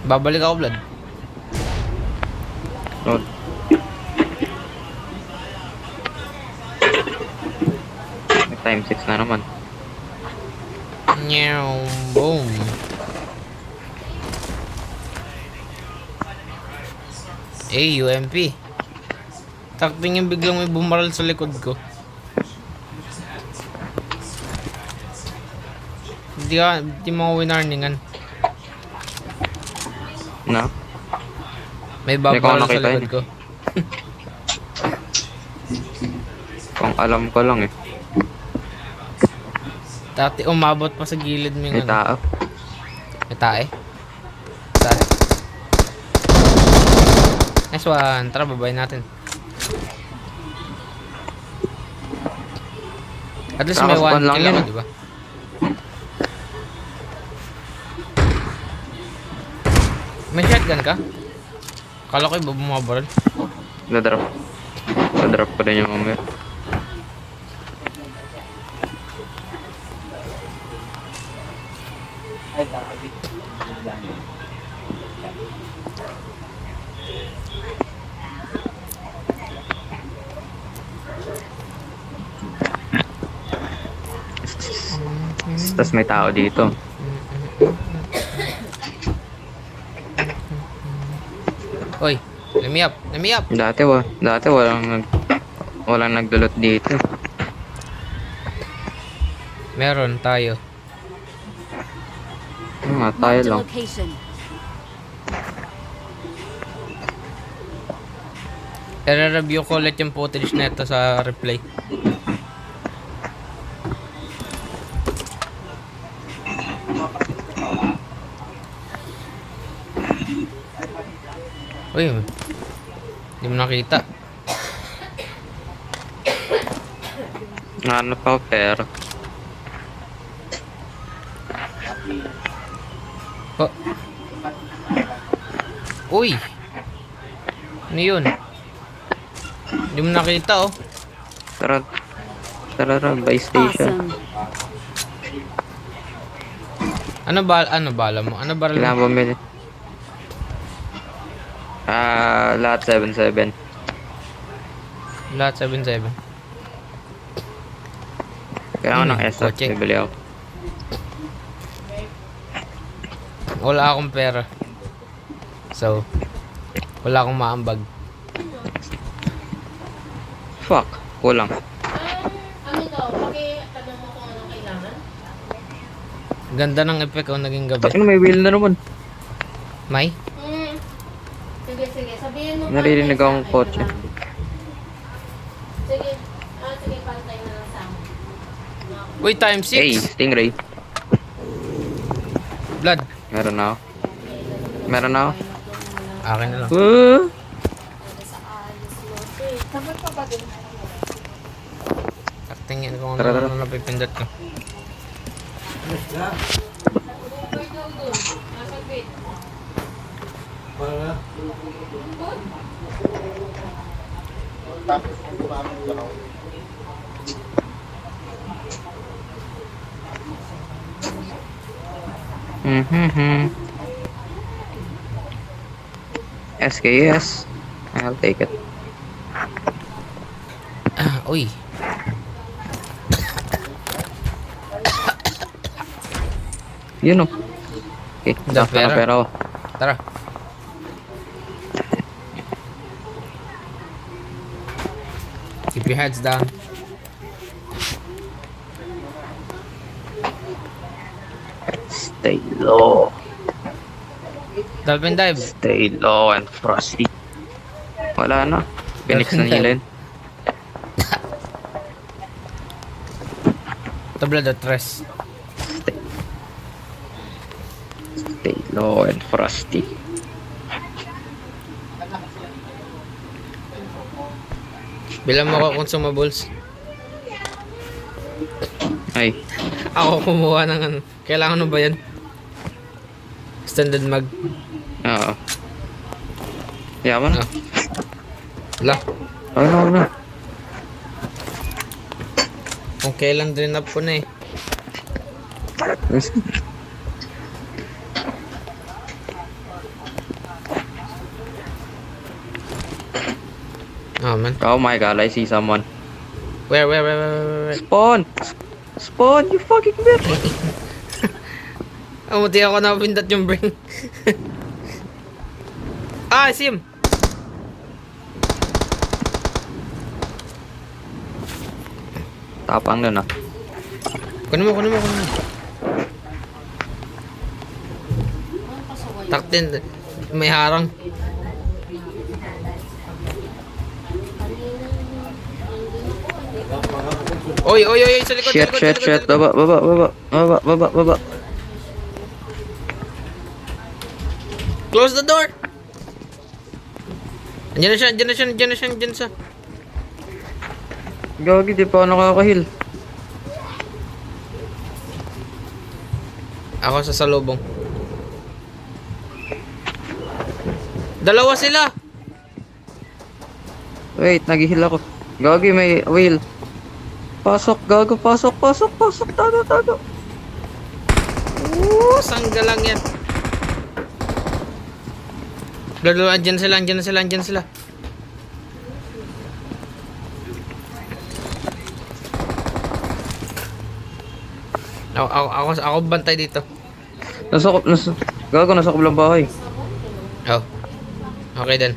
Babalik ako, Vlad. No. May time 6 na naman. Nyaw, boom. UMP. Takting yung biglang may bumaral sa likod ko. Hindi mo winarningan. No? May Hindi ko babaral sa nakita likod yun. ko. Kung alam ko lang eh. Dati umabot pa sa gilid mo yung May ano. tao. May tae. Tae. Nice one. Tara, babayin natin. At least may Kakaspan 1 lang kill yan. ako, diba? May shotgun ka? Akala ko iba bumabaril. Nadrop. Nadrop ko din yung umir. Tapos may tao dito. Oy, let me up. Let me up. Dati walang nagdulot dito. Meron tayo. Tayo Marked a lang. location. I-review ko ulit yung footage neto sa replay. Uy, hindi mo nakita. Ano pa pero Oh. Uy! Ano yun? Hindi mo nakita oh. Tara, by station. Awesome. Ano bala mo? Ano baril Kailangan mo? bumili. Lahat 7-7. Lahat 7-7. Kailangan ng S kotse. bibili ako. Wala akong pera. So, wala akong maambag. Fuck, kulang. Ano daw? Tanong mo kung anong kailangan? Ganda ng effect oh, naging gabi. Ano, may wheel na naman. May? Sige. Sabihin mo Naririnig pantay akong sa akin, kotse. wala. Sige. Sige, pantay na lang sa akin. Uy, time 6. Hey, Stingray. Blood. Meron na ako. Akin na lang. Uh, Sa ayos mo. Sabat pa ba din? Tingin ko Tara, tara. ano napipindot ko. Yes, na. Nasa gate. Para. SKS. I'll take it. Uy. Yun o. Okay, Da, naka pera. pera ako. Tara. Keep your heads down. Stay low. Dolphin dive. Stay low and frosty. Wala na. Phoenix na nila yun. Tabla de tres. Stay low and frosty. Bilang mo ako consumables. Ay, Ako kumuha ng ano. Kailangan mo ba yan? Standard mag. oo. Yaman na. Wala. Huwag na. Kung kailan din up ko na eh. Oh man. Oh my god, I see someone. Where? Spawn! Spawn, you fucking bitch! Muti ako na pindot yung bring. I see him. Tapang nun ah. Kunin mo. Taktin. May harang. Oy, sa likod, Shit. Baba. Close the door. Andiyan na siya. Gagi, di pa ako nakakahil. Ako sa salubong. Dalawa sila. Wait, naghihil ako. Gagi, may wheel. Pasok, gago, pasok. Tago. Sangga lang yan. Dalawa, andyan sila. Ako bantay dito. Gago, nasa kablang bahay. Oh. Okay then.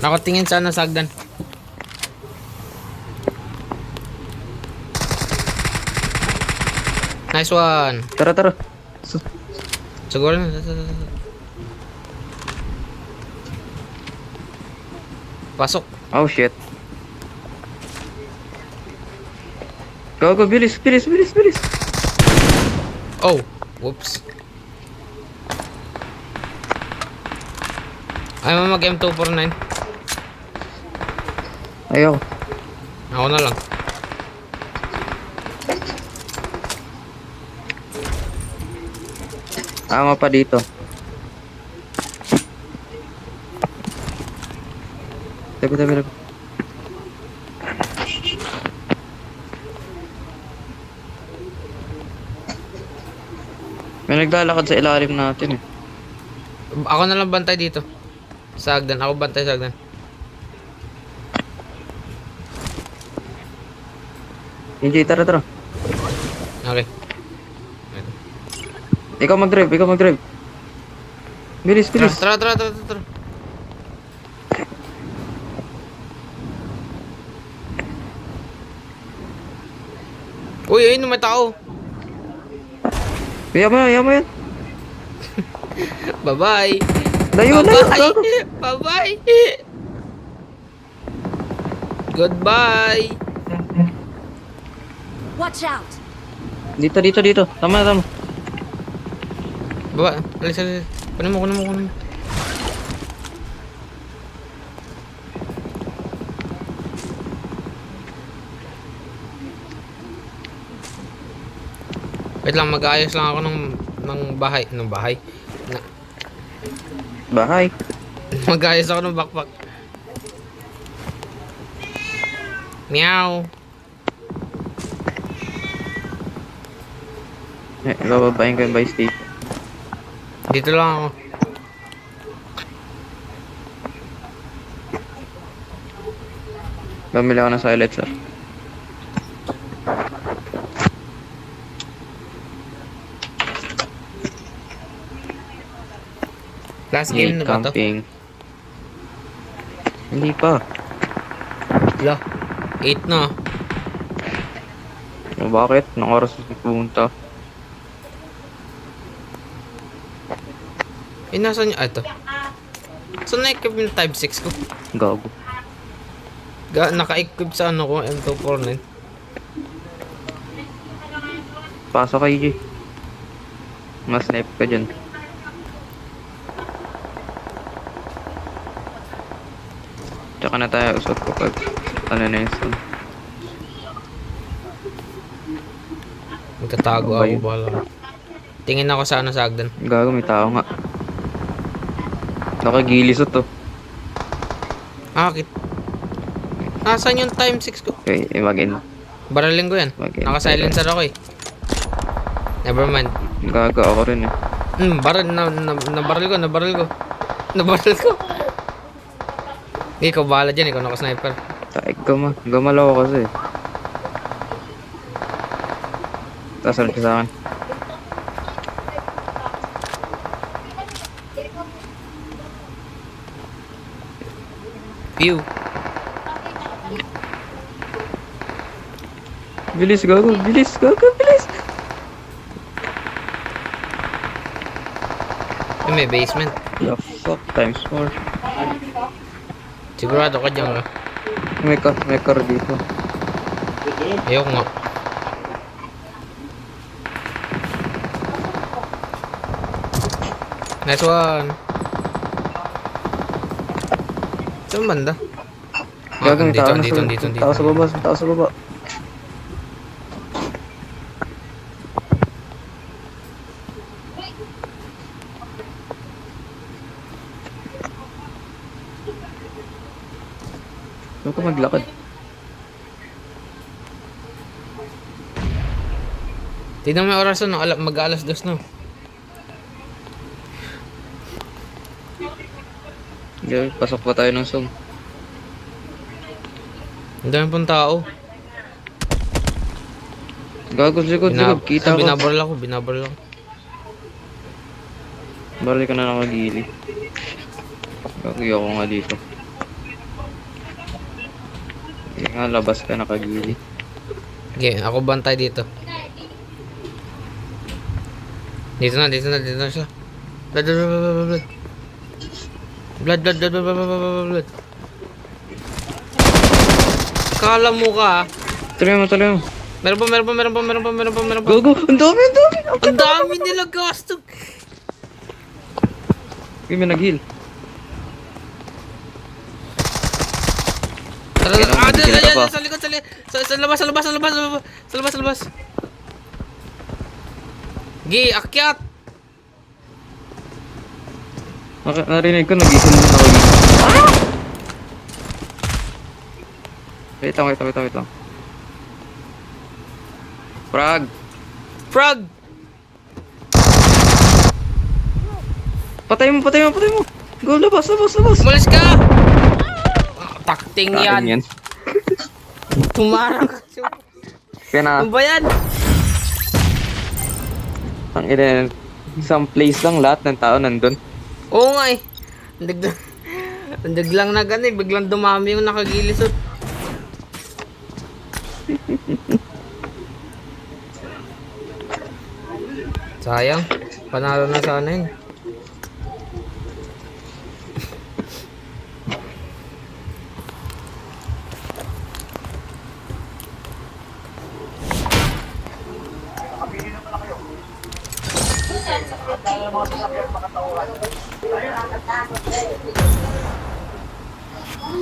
Nakatingin sana sa hagdan. Nice one. Tara. Siguro na. Pasok. Oh shit. Gago, bilis. Oh. Whoops. Ayaw mo mag M249. Ayaw. Ako na lang. Ama pa dito. Tabi. May naglalakad sa ilalim natin eh. Ako na lang bantay dito. Sa hagdan. Ako bantay sa hagdan. Hindi, tara. Okay. Ikaw mag-drive. Bilis. Tara. Uy, ayun, may tao. Yaman yan. Bye-bye. Layo. Bye-bye. Goodbye. Watch out! Dito. Tama. Baba. Alis. Kunin mo. Wait lang, mag-aayos lang ako ng bahay. Ng bahay? Bahay. Mag-aayos ako ng backpack. Meow. Bababayin ko yung buy station. Dito lang ako. Bumili ako ng silencer. Last game na ba to? Camping. Hindi pa. Wala. 8 na. O bakit? Nang oras na pumunta. Eh, nasa niya? Ah, ito. Saan na-equip yung Type 6 ko? Gago. Naka-equip sa ano ko, M249. Pasok kayo, G. Mas snipe ka dyan. Tsaka na tayo usap kapag ano na yun. Magtatago Ano ba ako, yun? bahala. Tingin ako sa ano sa Agdan. Gago, may tao nga. Nakagilisot to. Bakit? Nasaan yung time 6 ko? Okay, imagine. Baralin ko yan. Okay. Naka-silencer ako eh. Never mind. Gago ako rin eh. Nabaril ko. Nabaril ko. Ikaw bahala dyan, ikaw naka-sniper. Taig gumalaw ako kasi. Tasal ka sa akin. Pew. Bilis, gago, bilis. Eh, may basement. The fuck, times 4. Sigurado ka dyan ka. May car dito. Ayoko nga. Nice one. Saan banda? Gago, may tao na dito. Tao sa baba, tao sa baba. Saan ko maglakad? Tignan mo yung oras no, mag-alas 2 no. Okay, pasok pa tayo ng song. Ang dami pong tao. Gago, likod, kita ko. Binabaril ako. Balik ka na nakagili. Gagi ako nga dito. Hindi nga, labas ka nakagili. Okay, ako bantay dito. Dito na siya. Blood. Kala mo ka. Tuloy mo. Meron pa. Gago, ang dami. Ang dami nila gasto. Okay, may nag-heal. Tara, Kita pa. sa likod. Sa labas. Gi, akyat. Narinig ko, nag-heal na ako. Wait lang. Frog. Patay mo. Go, labas. Umalis ka. Takting Kain yan. Tumarang ka. Kaya na, Ano ba yan? ang ina, isang place lang lahat ng tao nandun. Oo nga eh. Biglang na gano'n eh. Biglang dumami yung nakagilisot. Sayang. Panalo na sana yun.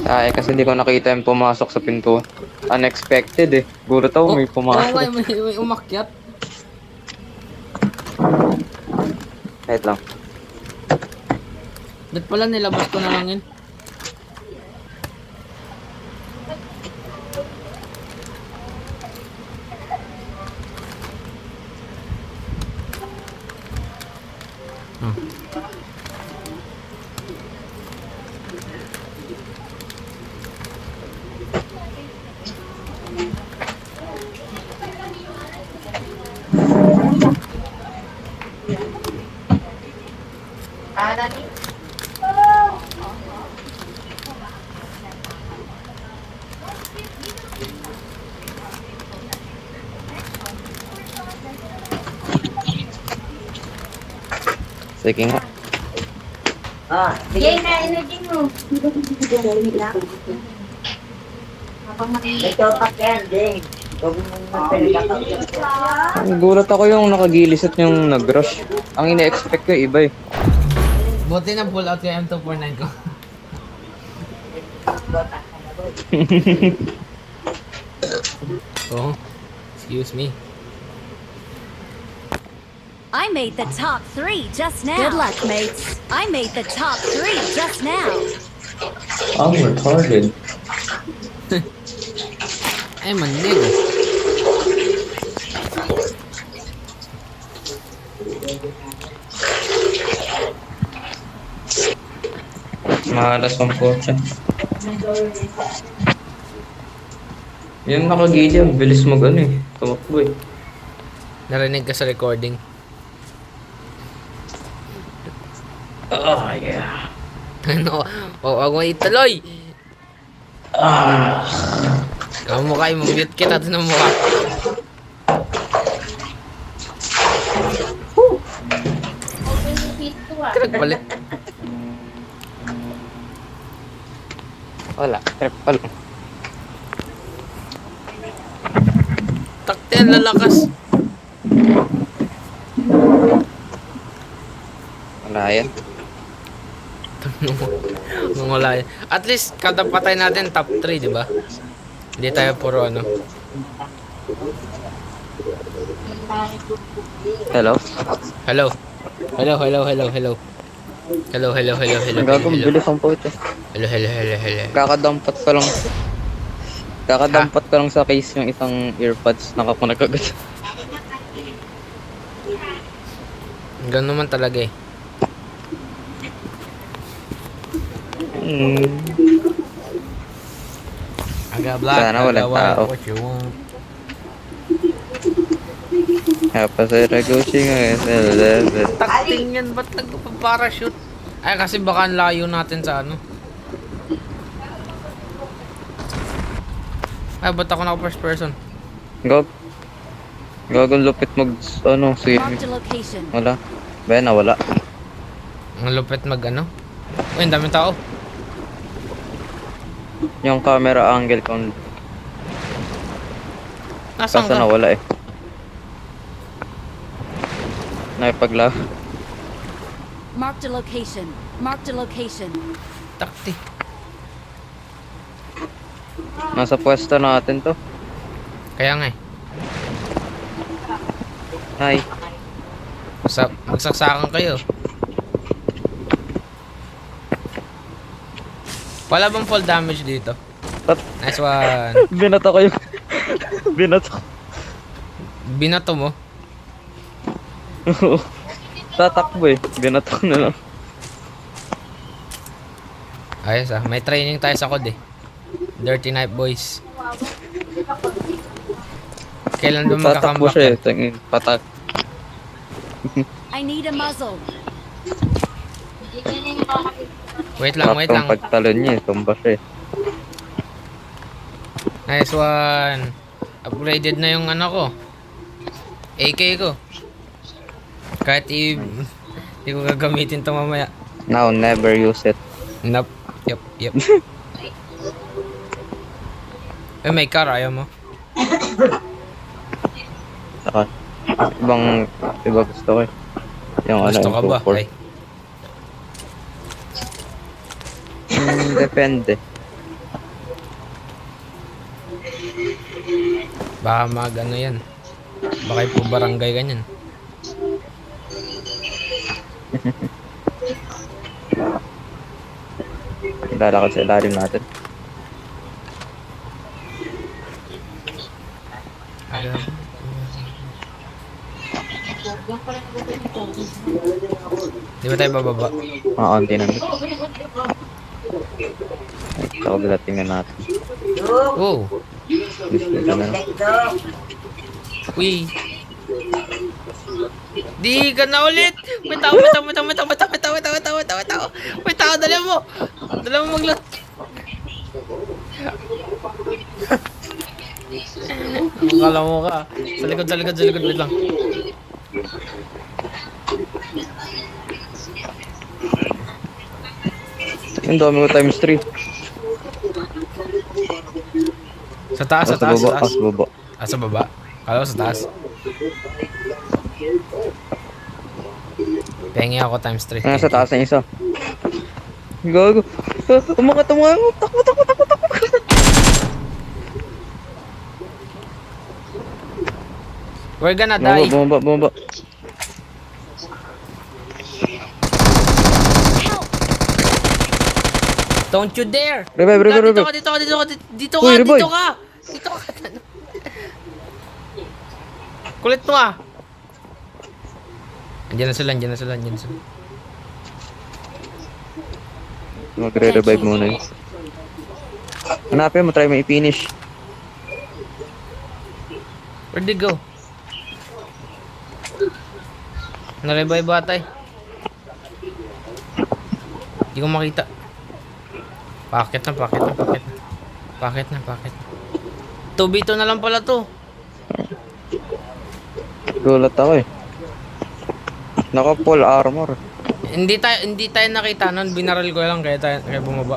Ay, kasi hindi ko nakita yung pumasok sa pinto. Unexpected eh. Gulat ako may Oo pumasok. nga, may umakyat. Wait lang. Ba't pala nilabas ko na lang yun? Sige nga. Jay, na energy mo. Ito pa yan, Jay. Gulat ako yung nakagilis at yung nag-rush. Ang ina-expect ko iba eh. Buti na pull out yung M249 ko. Oh, excuse me. I made the top 3 just now. Good luck, mates. I made the top 3 just now. I'm retarded. I'm a nigga. Malas ang kotse. Yung nakagili, ang bilis mag ano eh. Tumakbo eh. Narinig ka sa recording. Oh yeah. Ano? O, wag mo ituloy. Kamu kayo, mag-mute kita. Tinan mo ka. Open yung feet ko ah. Nagpalit. Wala, trip pa lang. Takte, lalakas. Wala yan. Nung wala yan. At least, kada patay natin top 3, di ba? Hindi tayo puro ano. Hello? Hello. Hello, hello, hello, hello. Hello, hello, hello, hello. Gagong hello. bilis ang puto. Hello, hello, hello, hello. Kakadampat ko lang. Kakadampat ko lang sa case yung isang earbuds. Nakakunak agad. Ganun naman talaga eh. Aga black, Sana walang aga white, tao. what you want. Tapos ay ragushi nga. Takting yan, ba't nagpa-parachute? Ay, kasi baka ang layo natin sa ano. Ay, ba't ako naka first person? Gagong lupit mag ano, swimming. Marked a location. Wala. Ba, nawala. Ang lupit mag ano? Uy, ang daming tao. Yung camera angle ko. Nasaan Kaso ka? nawala eh. Nakipagla. Marked a location. Marked a location. Takti. Nasa pwesto natin to. Kaya nga eh. Hi. Magsaksakan kayo. Wala bang fall damage dito? Tat, Nice one. binato ko yung... binato ko. Binato mo? Tatakbo eh. Binato ko na lang. Ayos ah. May training tayo sa COD eh. Dirty Knife Boys. Kailan doon Tatakbo magka-comeback siya eh. yan? Tingin, patak. I need a muzzle. Wait lang, wait lang. Yung pagtalon niya eh. Tumba siya eh. Nice one. Upgraded na yung ano ko. AK ko. Kahit di ko gagamitin to mamaya. Now, never use it. Nope. Yep, yep. Eh, may car. Ayaw mo? Saka, iba gusto ko eh. Yung Gusto ka ba? 2-4. Ay. Depende. Baka mag ano yan. Baka po barangay ganyan. Lalakad sa ilalim natin. Alam. Di ba tayo bababa? Mga onti na. Ito ko bila tingnan natin. Oh! Dito na. Uy! Di ka na ulit! May tao, may tao, may tao, may tao, may tao, may tao, may tao, may tao, may tao, may tao, may tao, dala mo! Dala mo maglot! Akala mo ka. Sa likod, sa likod, sa likod, wait lang. Yung dami ko times 3. Sa taas, sa taas, sa Baba, taas. baba. Ah, sa baba? Kala ko sa taas. Pengi ako times 3. Nasa taas na isa. Gago. Umangat, umangat. Takbo, takbo, takbo, takbo. We're gonna Bumaba, die. bumaba, bumaba. Don't you dare! Revive, revive, Dito revive. ka, dito ka, dito ka, dito Uy, ka, revive. dito ka! Dito ka! Kulit mo ah! Andiyan na sila, andiyan na sila, andiyan na sila. Magre-revive muna yun. Hanapin mo, try mo i-finish. Where'd they go? Na-revive ba tay? Hindi ko makita. Pakit na, pakit na, pakit na. Pakit na, pakit na. 2v2 na lang pala to. Gulat ako eh. Naka full armor. Hindi tayo nakita nun. Binaral ko lang kaya bumaba.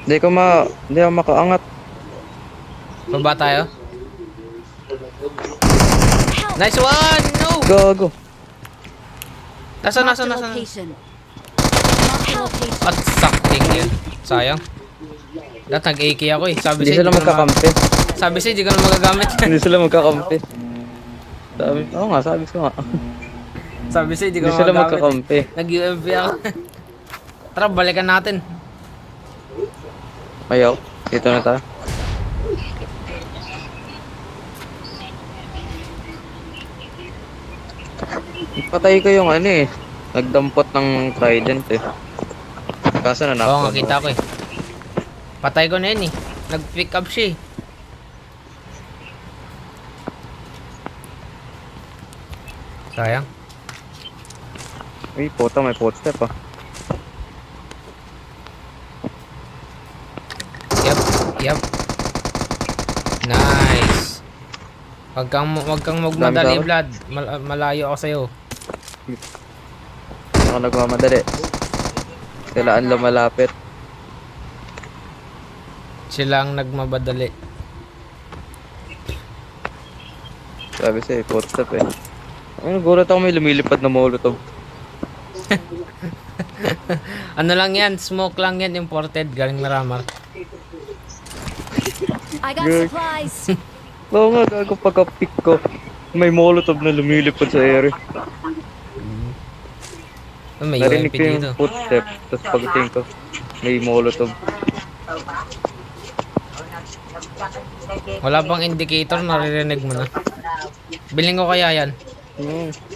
Hindi ako makaangat. Baba tayo. Nice one! No! Gago. Nasaan? Marked a location. Marked a location. At sakting yun. Sayang. Dapat nag-AK ako eh. Sabi Hindi sa'yo, sila di ko na magkakampi. sabi sa'yo, di ko na magagamit. Hindi sila magkakampi. Oo nga, sabi ko nga. Sabi sa'yo, di ko Hindi na sila magagamit. magkakampi. Nag-UMP ako. Tara, balikan natin. Ayaw. Dito na tayo. Patay ko yung ano eh. Nagdampot ng trident eh. Kaso na Oo, nga kita ko eh. Patay ko na yun eh. Nag-pick up siya eh. Sayang. Uy, puta, may footstep ah. Yep. Nice. Wag kang magmadali, Dami Vlad. Malayo ako sa'yo. Ako nagmamadali. Sila ang lumalapit. Sila ang nagmabadali. Sabi sa'yo, footstep eh. Ay, nagulat ako may lumilipad na molotov. Ano lang yan? Smoke lang yan. Imported. Galing Miramar. I got Good. supplies. Oo nga, gago pagka-pick ko. May molotov na lumilipad sa ere. Oh, may Narinig UMP ko yung dito. footstep. Tapos pagdating ko, may molotov. Wala pang indicator. Naririnig mo na. Biling ko kaya yan.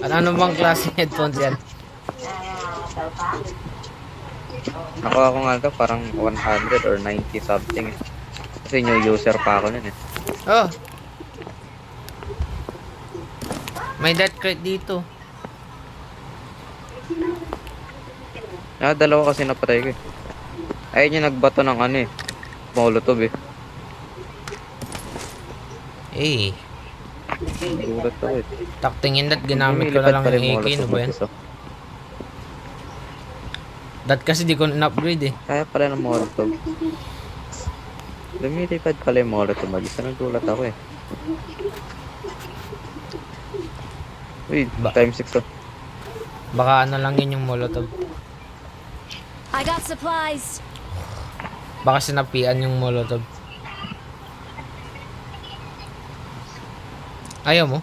Ano bang klase headphones yan? Nakuha ko nga ito, parang 100 or 90 something eh. Kasi new user pa ako nun eh. Oh. May death crate dito. Dalawa kasi napatay ko eh. Ayun yung nagbato ng ano eh. Molotov eh. Eh. Gulat ako eh. Taktingin dat. Ginamit ko na lang yung AK. Ano ba yan? Dat kasi di ko na-upgrade eh. Kaya pala ng molotov. Lumilipad pala yung molotov. Mag-isa nagulat ako eh. Uy, time 6 oh. Baka ano lang yun yung molotov. I got supplies. Baka sinapian yung molotov. Ayaw mo?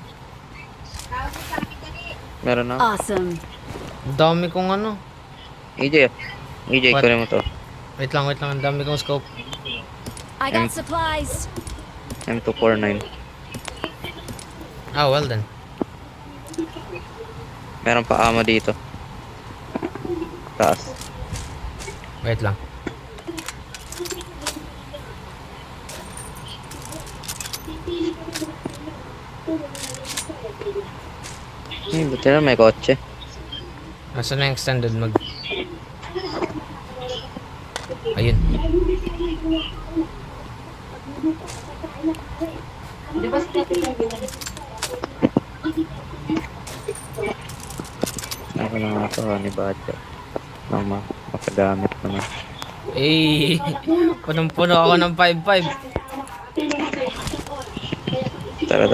Meron na. Awesome. Ang dami kong ano. AJ. AJ, What? kunin mo to. Wait lang. Ang dami kong scope. I got supplies. M249. Ah, well then. Meron pa ammo dito. Taas. Wait lang. Buti na may kotse. Nasaan na yung extended mag... Ayun. Ako na nga ito, ni Badger. Makagamit naman. Eh, punong-puno ako ng 5-5. Tara.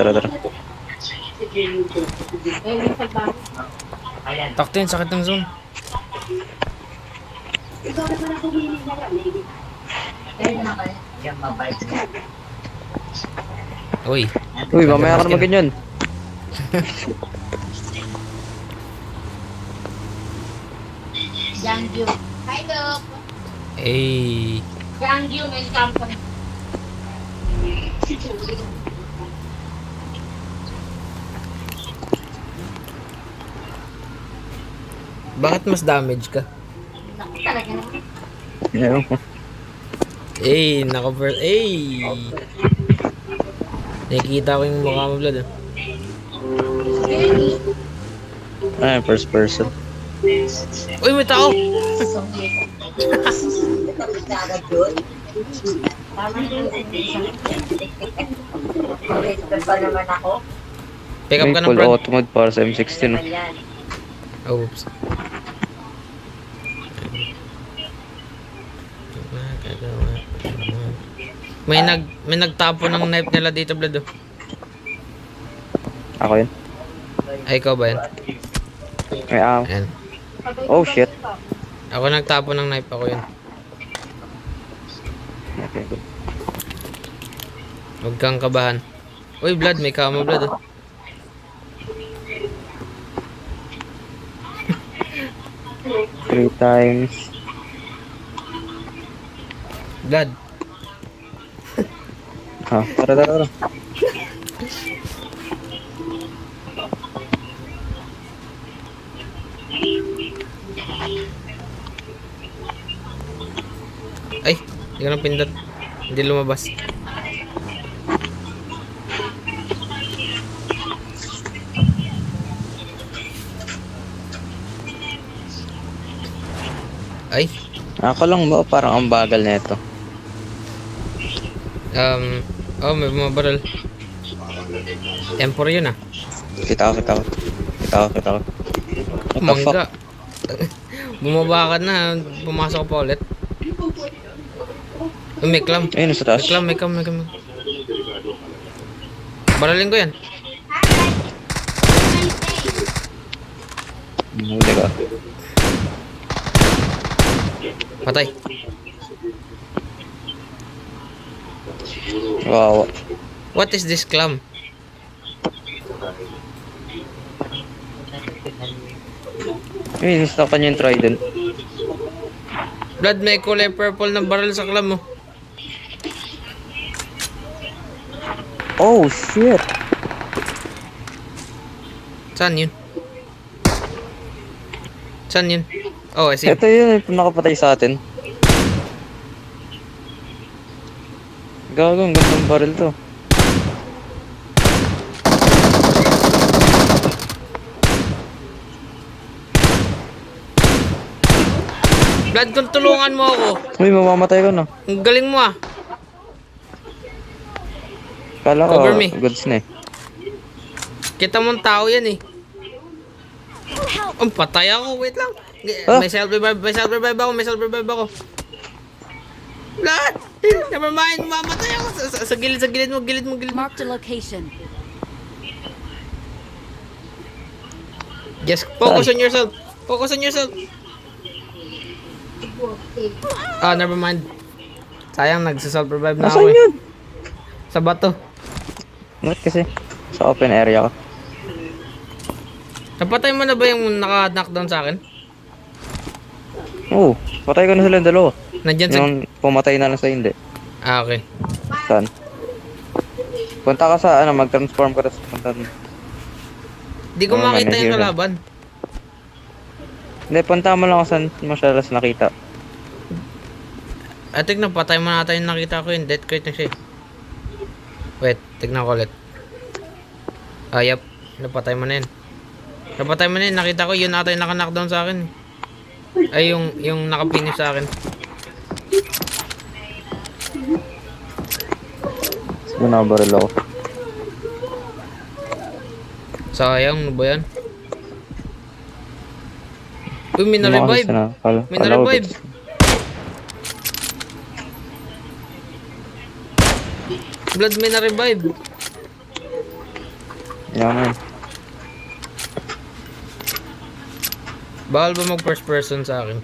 Takto yun, sakit ng zone. Uy. Uy, mamaya ka na mag-ganyan. Yangju. Hi, Doc. Eh, Yangju, may company. bakit mas damage ka? Talaga naman. Ewan ko. Eh, naka-first. Eh! Nakikita ko yung mukha mo, Vlad. Ah. Ay, first person. Uy, may tao! Pick up ka ng Full front. auto mode para sa M16. No? Oh, oops. May nagtapo ng knife nila dito, Vlad. Oh. Ako yun. Ay, ikaw ba yan? May ammo. Ayan. Oh shit. Ako nagtapo ng knife, ako yun. Okay, good. Huwag kang kabahan. Uy, Vlad, may kama, Vlad. Oh. Three times. Vlad. Ha, tara. Ay, hindi ko nang pindot. Hindi lumabas. Ay, Ako lang ba? Parang ang bagal na ito. oh, may bumabaril. Temporary yun ah. Kita ko. What the fuck? Mangga. Bumaba ka na, pumasok pa ulit. May clam. Ayun, sa taas. May clam. Baralin ko yan. Huli ka. Patay. Wow. What is this clam? Ayun, gusto ka niya yung trident. Blood, may kulay purple na barrel sa clam mo. Oh, shit. Saan yun? Oh, I see. Ito yun, yung nakapatay sa atin. Gago, ang gandang barrel to. Blood, kung tulungan mo ako. Uy, mamamatay ko na. Ang galing mo ah. Kala ko, Cover me. goods na eh. Kita mong tao yan eh. Ang patay ako, wait lang. Ah. May self-revive ako. Blood! Never mind, mamatay ako. Sa gilid mo. Marked a location. Just focus on yourself. Ah, never mind. Sayang, nagsa-self-revive na ako Nasaan eh. yun? Sa bato. Bakit kasi? Sa open area ka. Napatay mo na ba yung naka-knockdown sa akin? Oo, patay ko na silang dalawa. Nandyan sa... Yung pumatay na lang sa hindi. Ah, okay. Saan? Punta ka sa ano, mag-transform ka tapos punta. Di ko Oo, makita manager yung na. kalaban. Hindi, punta mo lang kung saan mo siya last nakita. Tignan, patay mo na yung nakita ko yung death crate na siya. Wait, tignan ko ulit. Yep. Napatay mo na yun. Napatay mo na yun. Nakita ko yun ata yung naka-knockdown sa akin. Ay, yung naka-finish sa akin. Sige na, baril ako. Sayang, ano ba yan? Uy, may na-revive. May na-revive. Blood, may na-revive. Yan. Bawal ba mag first person sa akin?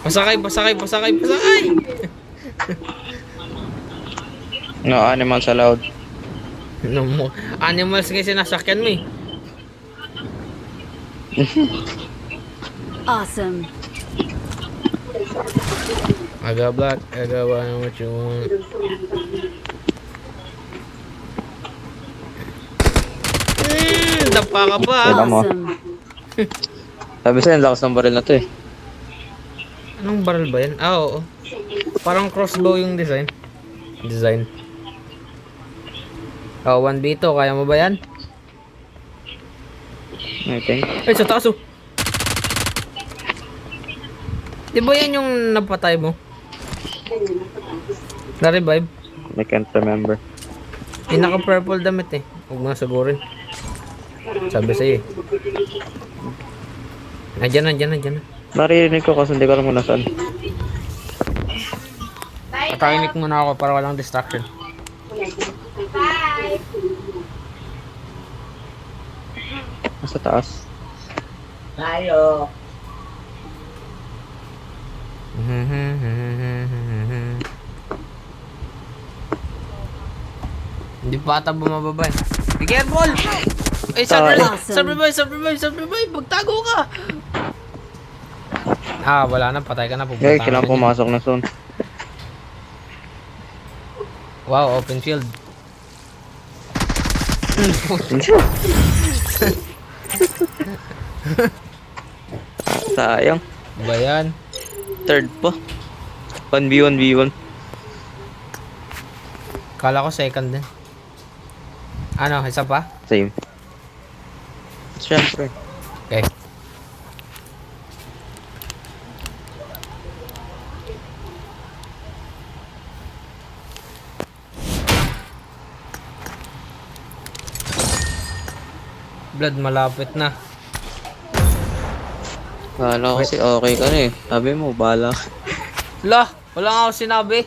Pasakay! No, animal sa loud. No mo. Animals kasi sinasakyan mo eh. Awesome. I got black, I got what you want. Dapa ka pa. Kailan mo? Awesome. Sabi sa'yo, lakas ng baril na to eh. Anong barrel ba yan? Oo. Parang crossbow yung design. Oh, 1v2. Kaya mo ba yan? I think. Ay, sa taas oh. Di ba yan yung napatay mo? Na-revive? I can't remember. Yung naka-purple damit eh. Huwag mo na sagurin. Sabi sa'yo eh. Nandiyan na. Naririnig ko kasi hindi ko alam kung nasaan. Patahimik muna ako para walang distraction. Nasa taas. Tayo. Hindi pa ata bumababa eh. Be careful! Ay, survive! Magtago ka! Wala na. Patay ka na. Okay, kailangan pumasok na soon. Wow, open field. Sayang. Ba yan? Third pa. 1v1v1. Kala ko second din. Ano, isa pa? Same. Siyempre. Okay. Blood, malapit na. Kala ko kasi okay ka na eh. Sabi mo, bala. Lah, wala nga ako sinabi.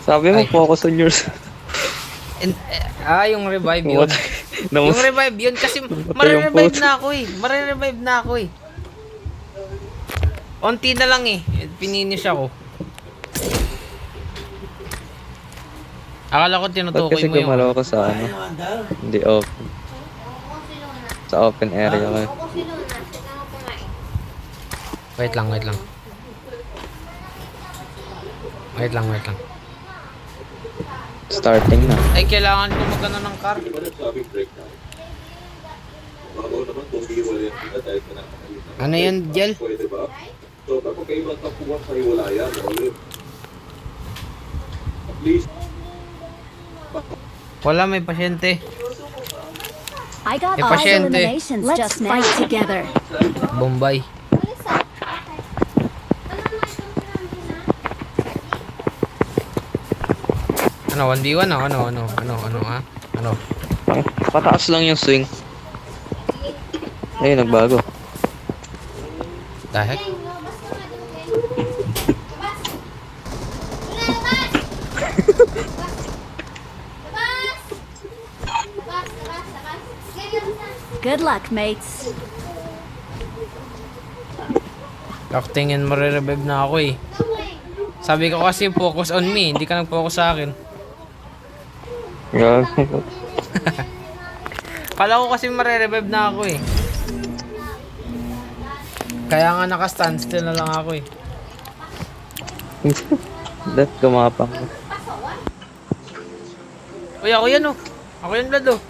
Sabi mo, Ay. focus on yours. Yung revive yun. Yung revive yun kasi marirevive na ako eh. Onti na lang eh. Pininish ako. Akala ko Ba't tinutukoy kasi mo yung... gumalaw ko sa ano? Hindi open. Sa open area ka. Wait lang. Starting na. Ay, kailangan ko magano ng car. Ano yan, Jel? Wala, may pasyente. I got May all pasyente. eliminations. Let's fight together. Bombay. Ano, 1v1 o? Ano, ha? Ano? Pataas lang yung swing. Ayun, nagbago. The heck? Good luck, mates. Tingin marirevive na ako eh. Sabi ko kasi focus on me, hindi ka nag-focus sa akin. Gago. Kala ko kasi marirevive na ako eh. Kaya nga naka-standstill na lang ako eh. That gumapang ko. Uy, ako yan oh. Ako yan, Vlad oh.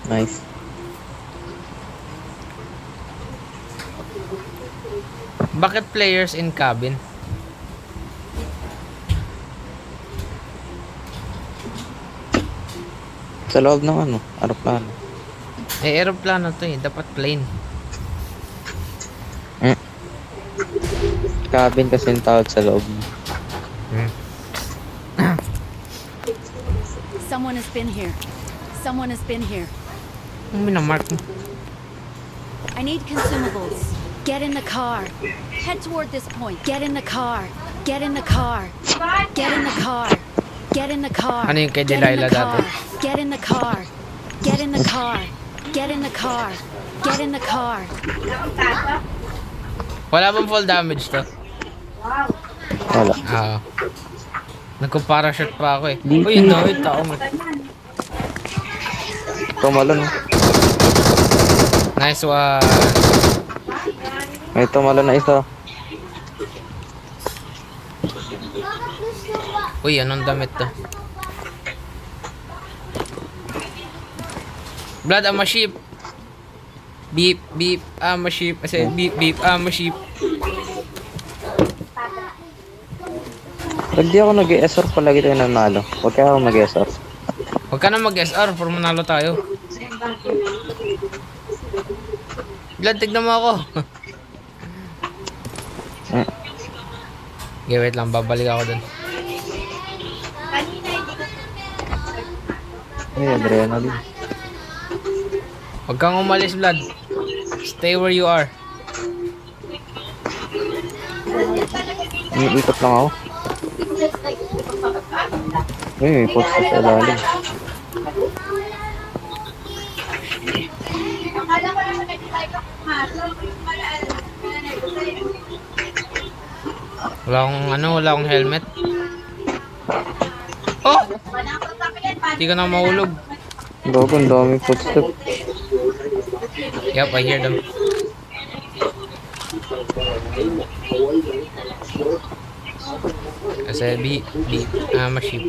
Nice. Bakit players in cabin? Sa loob ng ano, aeroplano. Eh, aeroplano to eh. Dapat plane. Cabin kasi yung tawag sa loob. Someone has been here. Someone has been here. Ang minamark mo. I need consumables. Get in the car. Head toward this point. Get in the car. Get in the car. Get in the car. Get in the car. Ano yung kay Get in Delilah the dati? car. Get in the car. Get in the car. Get in the car. Get in the car. Wala bang full damage to? Wala. Ah. Nagko-parachute pa ako eh. Uy, yun na. Wait, tao mo. Tumalon. Nice one. May tumalon na isa. Uy, anong damit to? Blood, I'm a sheep. Beep, beep, I'm a sheep. I said beep, beep, I'm a sheep. Pag di ako nag-SR palagi tayo nanalo. Huwag kaya ako mag-SR. Huwag ka na mag-SR for manalo tayo. Blood, tignan mo ako. Okay, wait lang. Babalik ako dun. Ay, adrenaline. Huwag kang umalis, Blood. Stay where you are. Umiikot lang ako. Ay, may post sa ilalim. Wala akong helmet. Oh! Hindi ka na mahulog. Bago, ang daming footstep. Yup, I hear them. Kasi I'm a sheep.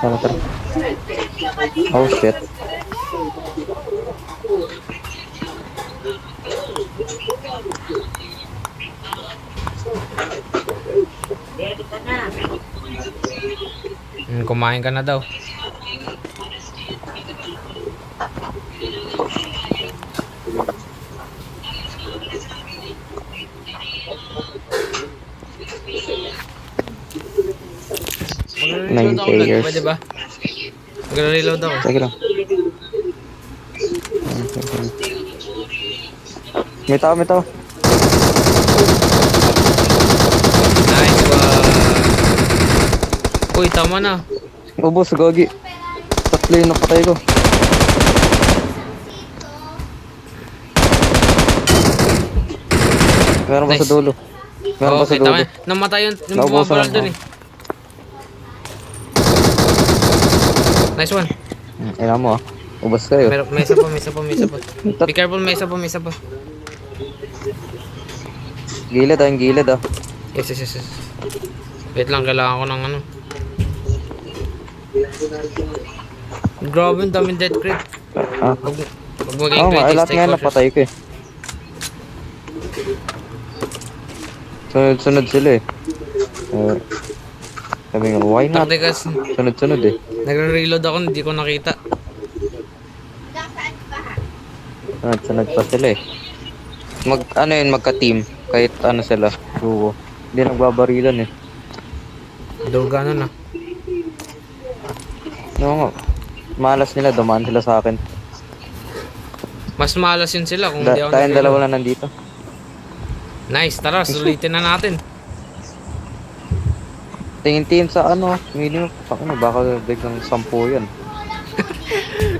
Tara, tara. Oh, shit. Kumain ka na daw. Mag-reload ako, Blood. Pwede ba? Mag-reload ako. Sige lang. May tao, may tao. Nice one. Uy, tama na. Ubos, gagi. Tatlo yung napatay ko. Meron pa Nice. sa dulo. Meron pa sa Okay, dulo. tama. Namatay yung Naubusan bumabaral lang dun eh. Nice one. Ayan mo ah. Ubos kayo. May isa pa, may isa pa, may isa pa. Be careful, may isa pa, may isa pa. Gilid ah, yung gilid ah. Yes, yes, yes, yes. Wait lang, kailangan ko ng ano. Grabe, ang daming dead crit. Ah. Huwag maging Oo nga, critics, lahat stay nga cautious. napatay ko eh. Sunod-sunod sila eh. Sabi nga, why not? Taktikas, Sunod-sunod eh. nagre-reload ako, hindi ko nakita. Sunod-sunod pa sila eh. Ano yun, magka-team. Kahit ano sila, duo. Hindi nagbabarilan eh. Durga na na. Oo nga. Malas nila, dumaan sila sa akin. Mas malas yun sila kung hindi ako Tayong nag-reload. dalawa na nandito. Nice, tara, sulitin na natin. Tingin-tingin sa ano, minimum, ano, baka biglang 10 yan.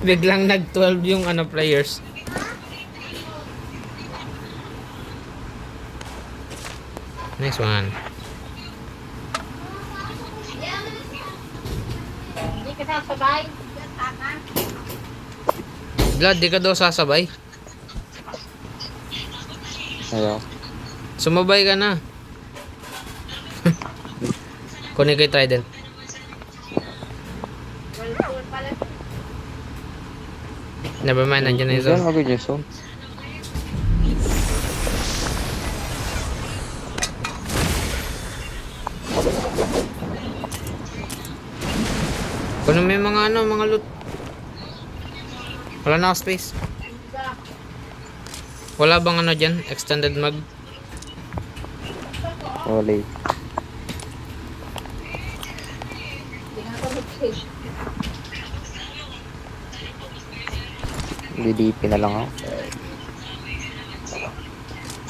Biglang nag-12 yung ano players. Nice one. Hindi ka sasabay. Vlad, di ka daw sasabay. Ayaw. Sumabay ka na. Kunin kay Trident. Never mind, nandiyan na yung Diyan zone. agad yung zone. Kunin mo yung mga ano, mga loot. Wala na ako space. Wala bang ano dyan? Extended mag? Wala. DDP na lang ako.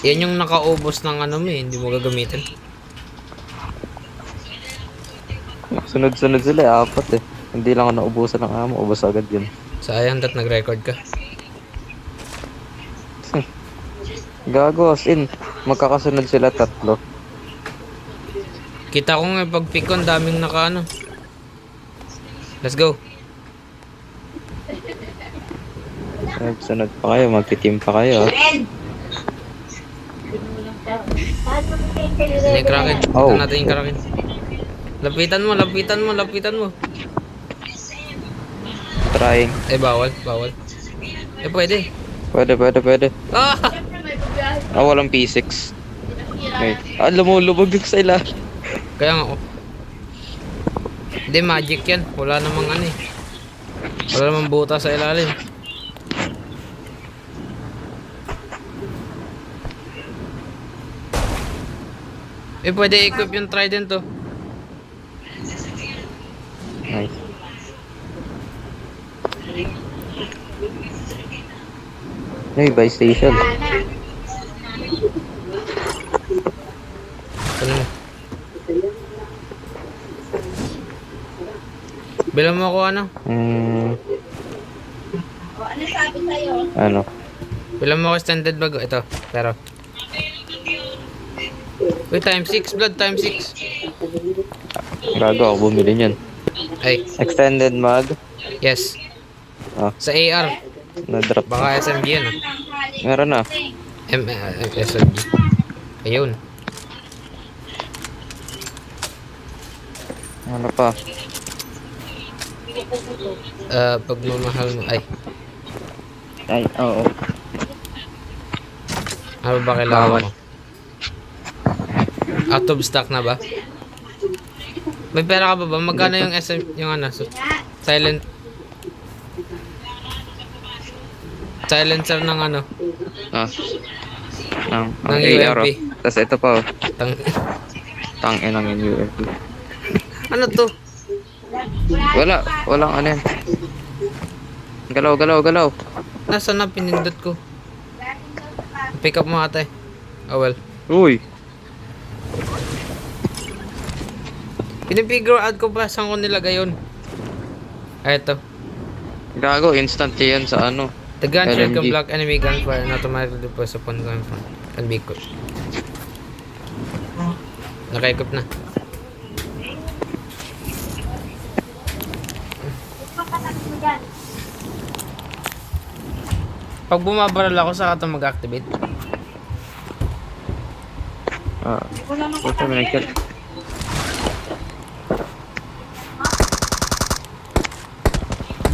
Yan yung nakaubos ng ano mo eh, hindi mo gagamitin. Sunod-sunod sila eh, apat eh. Hindi lang ako naubusan ng amo, ubos agad yun. Sayang dat nag-record ka. Gago, as in, magkakasunod sila tatlo. Kita ko nga pag pikon, daming naka ano. Let's go. Sunod pa kayo, magti-team pa kayo. Hindi kraken. Oh. Ito natin yung kraken. Lapitan mo, lapitan mo, lapitan mo. Trying. Eh bawal, bawal. Eh pwede. Pwede. Ah! Ah, walang P6. Wait. Ah, lumulubog yung sa ila. Kaya nga oh. Hindi magic yan. Wala namang ano eh. Wala namang buta sa ilalim. Eh pwede equip yung trident to. Nice. Hey, buy station. Ano mo? Bilang mo ako ano? Ano? Bilang mo ako extended bag. Ito, pero. Uy, times 6, blood, times 6. Gago ako bumili niyan. Ay, Extended mag. yes. Ah. Sa AR. Na-drop. Baka SMG yun ah. Meron na. SMG. Ayun. Ano pa? Pagmamahal mo. Ay, Ay, oo. ano ba kailangan mo? Out of stock na ba? May pera ka ba ba? Magkano yung SM, yung ano? Silencer ng ano? Ah. Ang Ng AR. UMP. Tapos ito pa. Tang Tangin ng UMP. ano to? Walang ano yan. Galaw. Nasaan na pinindot ko? Pick up mo ate. Oh well. Uy. Pinipigure out ko pa saan ko nilagay yun. Ay, ito. Gago, instant yan sa ano. The gunshot can LMG. block enemy gunfire and automatically deploys upon gunfire. Can be equipped. Naka-equip na. Pag bumabaril ako, saka ito mag-activate. Ah. Puta, may nag-kill.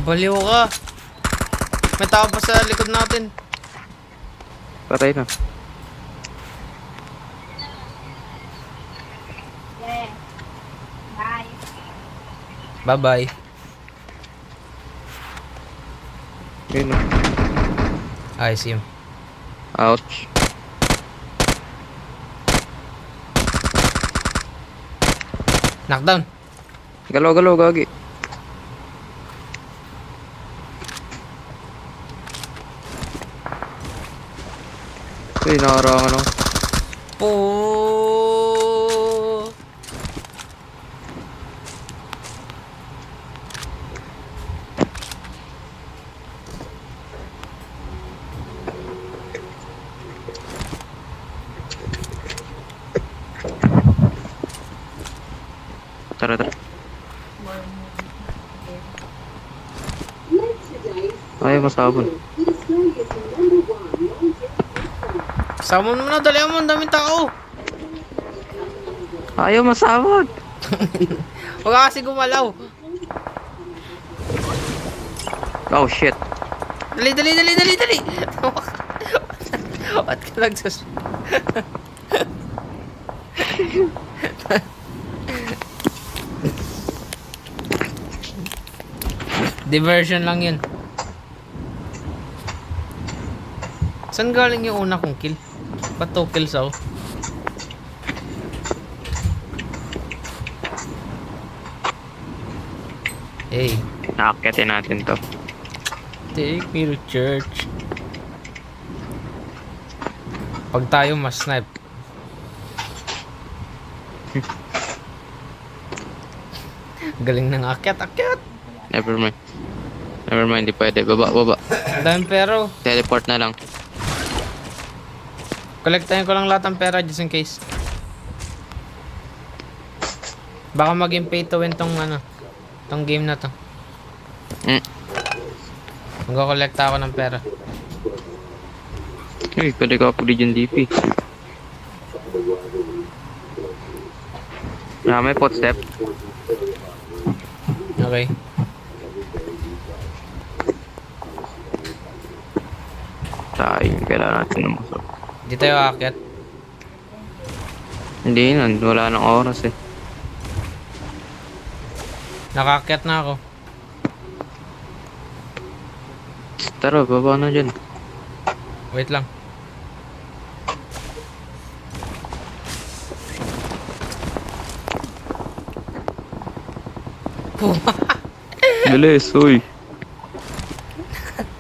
Baliw ka! May tao pa sa likod natin. Patay na. Bye-bye. Yun. I see him. Ouch. Knockdown. Galaw, gagi. Uy, nakarangan ako. Oh. Tara, tara. Ayaw masabon. Samon mo na, dali mo, ang daming tao. Ayaw masabon. Huwag ka kasi gumalaw. Oh shit. Dali, dali, dali, dali, dali. Ba't ka nagsus... Diversion lang yun. Saan galing yung una kong kill? Ba't 2 kills ako? Hey, Nakakyatin natin to. take me to church. Pag tayo mas snipe. Galing ng akyat. Never mind. Never mind, di pwede. Baba, baba. Ang daming pero. Teleport na lang. Kolektahin ko lang lahat ng pera just in case. Baka maging pay to win tong ano, tong game na to. Magko-kolekta ako ng pera. Uy, pwede ka upgrade yung DP. May footstep. Okay. Tayo, kailangan natin ng masok. Di tayo aakyat. Hindi nun, wala nang oras eh. Nakaakyat na ako. Tara, baba na dyan. Wait lang. Bilis, uy.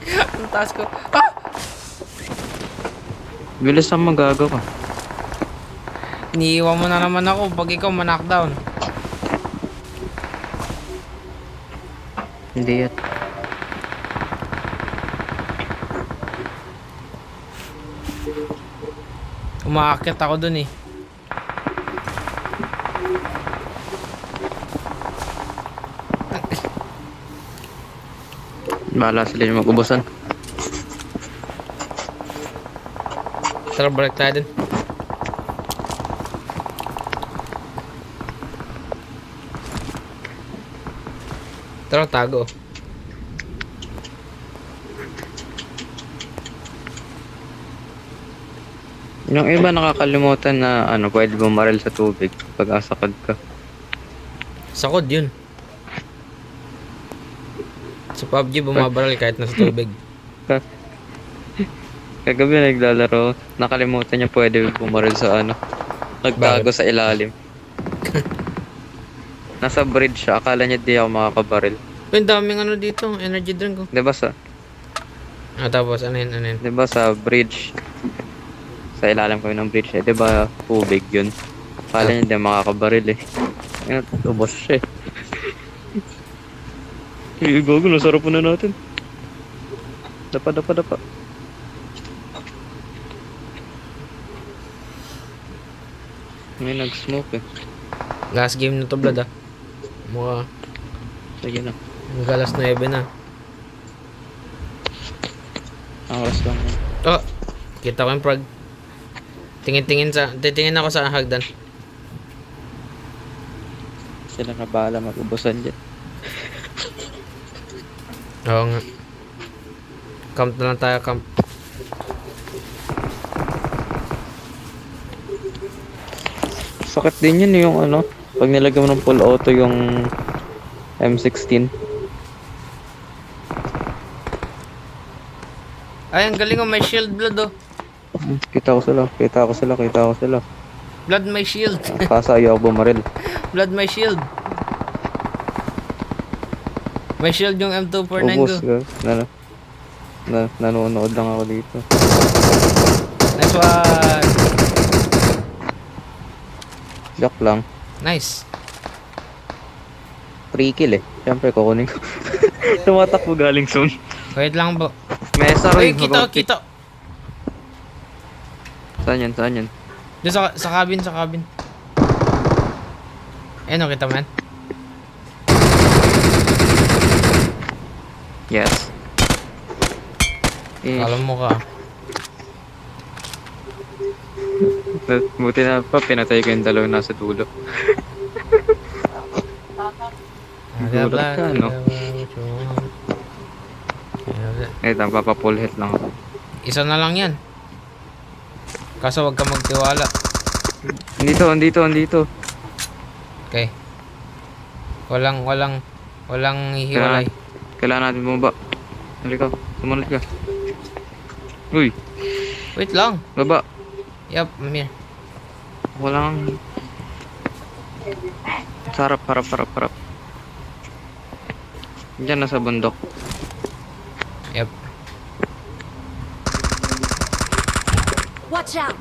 Ang taas ko. Ah! Bilis ang magagawa. Iniiwan mo na naman ako pag ikaw ma-knockdown. Hindi yan. Umaakyat ako dun eh. Bahala sila yung mag-ubusan. Tara, balik tayo dun. Tara, tago. Yung iba nakakalimutan na ano, pwede bumaril sa tubig pag asakad ka. Sakod yun. Sa PUBG bumabaral kahit nasa tubig. Kagabi naglalaro, nakalimutan niya pwede bumaril sa ano. Nagtago sa ilalim. Nasa bridge siya, akala niya di ako makakabaril. Ang daming ano dito, energy drink ko. 'Di ba sa Tapos ano yun, ano yun. 'Di ba sa bridge? Sa ilalim kami ng bridge, 'di ba tubig 'yun? Akala niya di makakabaril eh. Ayun, ubos siya eh. Gago, nasarap na natin. Dapa. May nag-smoke eh. Last game na to, blood ah. Mukha, Sige na. galas 9 na. Awas lang yan. Oh, kita ko yung prog. Titingin ako sa hagdan. Sila na bahala mag-ubusan dyan. Oo nga. Camp na lang tayo, camp. Sakit din yun yung ano, pag nilagay mo ng full auto yung M16. Ay, ang galing oh, may shield, blood oh. Kita ko sila. Blood, may shield. Kaso ayaw ako bumaril. Blood, may shield. May shield yung M249 ko. Ubus ka. Nanonood lang ako dito. Nice one. Joke lang. Nice. Free kill eh. Siyempre kukunin ko. Tumatakbo galing soon. Wait lang bro. Mesa Uy, rin. kita. Saan yan? Doon sa cabin. Ayun, oh, kita mo yan. Yes. Eh, Alam mo ka. buti na pa, pinatay ko yung dalawang nasa dulo. Gulat ka, no? Eh, papapull hit lang ako. Isa na lang yan. Kaso wag ka magtiwala. Andito. Okay. Walang hihiwalay. Kailangan natin bumaba. Halika, sumunod ka. Uy, Wait lang. baba. Yup, I'm here. Walang... Harap. Diyan nasa bundok. Yup. Watch out!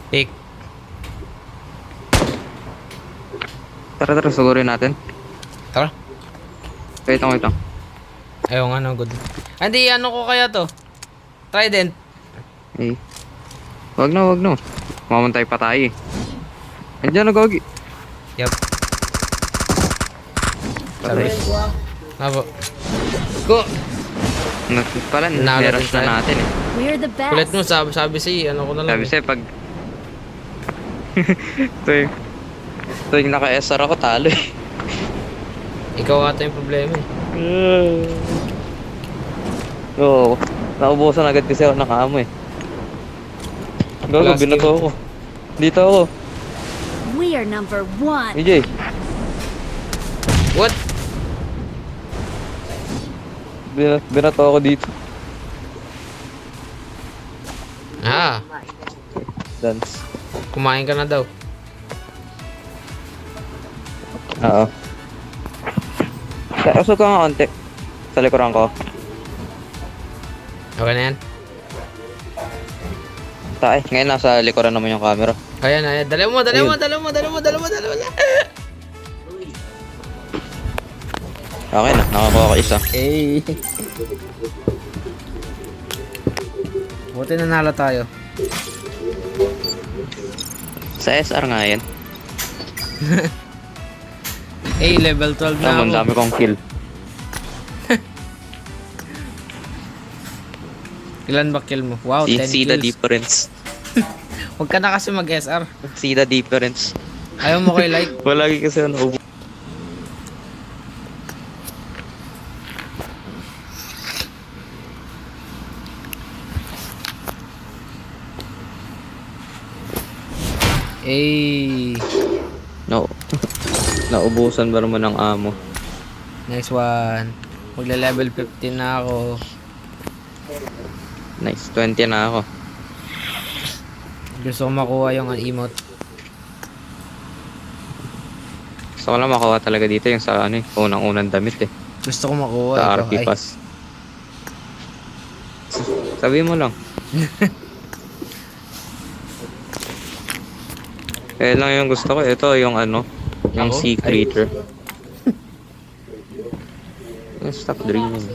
Pick. Tara, sugurin natin. Tara. Wait lang. Ayaw nga no, good. Hindi, ano ko kaya to? Trident. Eh. Wag na. Mamantay pa tayo eh. Andiyan na, Gogi. Yup. Patay. Nabo. Go! Pala, Nalo nirush din tayo. na natin eh. We're the Kulit best. mo, sabi si, ano ko na lang. Sabi sa'yo, pag... tuwing naka-SR ako, talo eh. Ikaw ata yung problema eh. Oo. Naubusan agad kasi ako nakamo eh. Gago, Last binato game. ako. Dito ako. We are number 1. EJ. What? Binato ako dito. Ah, Dance. kumain ka na daw. Oo. Usog ka nga konti. Sa likuran ko. Okay na yan. Tae, ngayon nasa likuran naman yung camera. Ayan. Dali mo. Okay na, nakakuha ko isa. Hey. Buti nanalo tayo. Sa SR nga yan. Hey, level 12 na Ang ako. dami kong kill. Ilan ba kill mo? Wow, 10 See the kills. difference. Huwag ka na kasi mag-SR. See the difference. Ayaw mo ko i-like. Walagi kasi ano. Hey. No. Naubusan ba naman ng amo? Next one. Magle-level 15 na ako. Nice, 20 na ako. Gusto ko makuha yung emote. Gusto ko lang makuha talaga dito yung sa ano eh, unang-unang damit eh. Gusto ko makuha. Sa ito. RP Ay, pass. Sabi mo lang. Eh lang yung gusto ko. Ito yung ano, yung Ako? sea creature. Stop dreaming.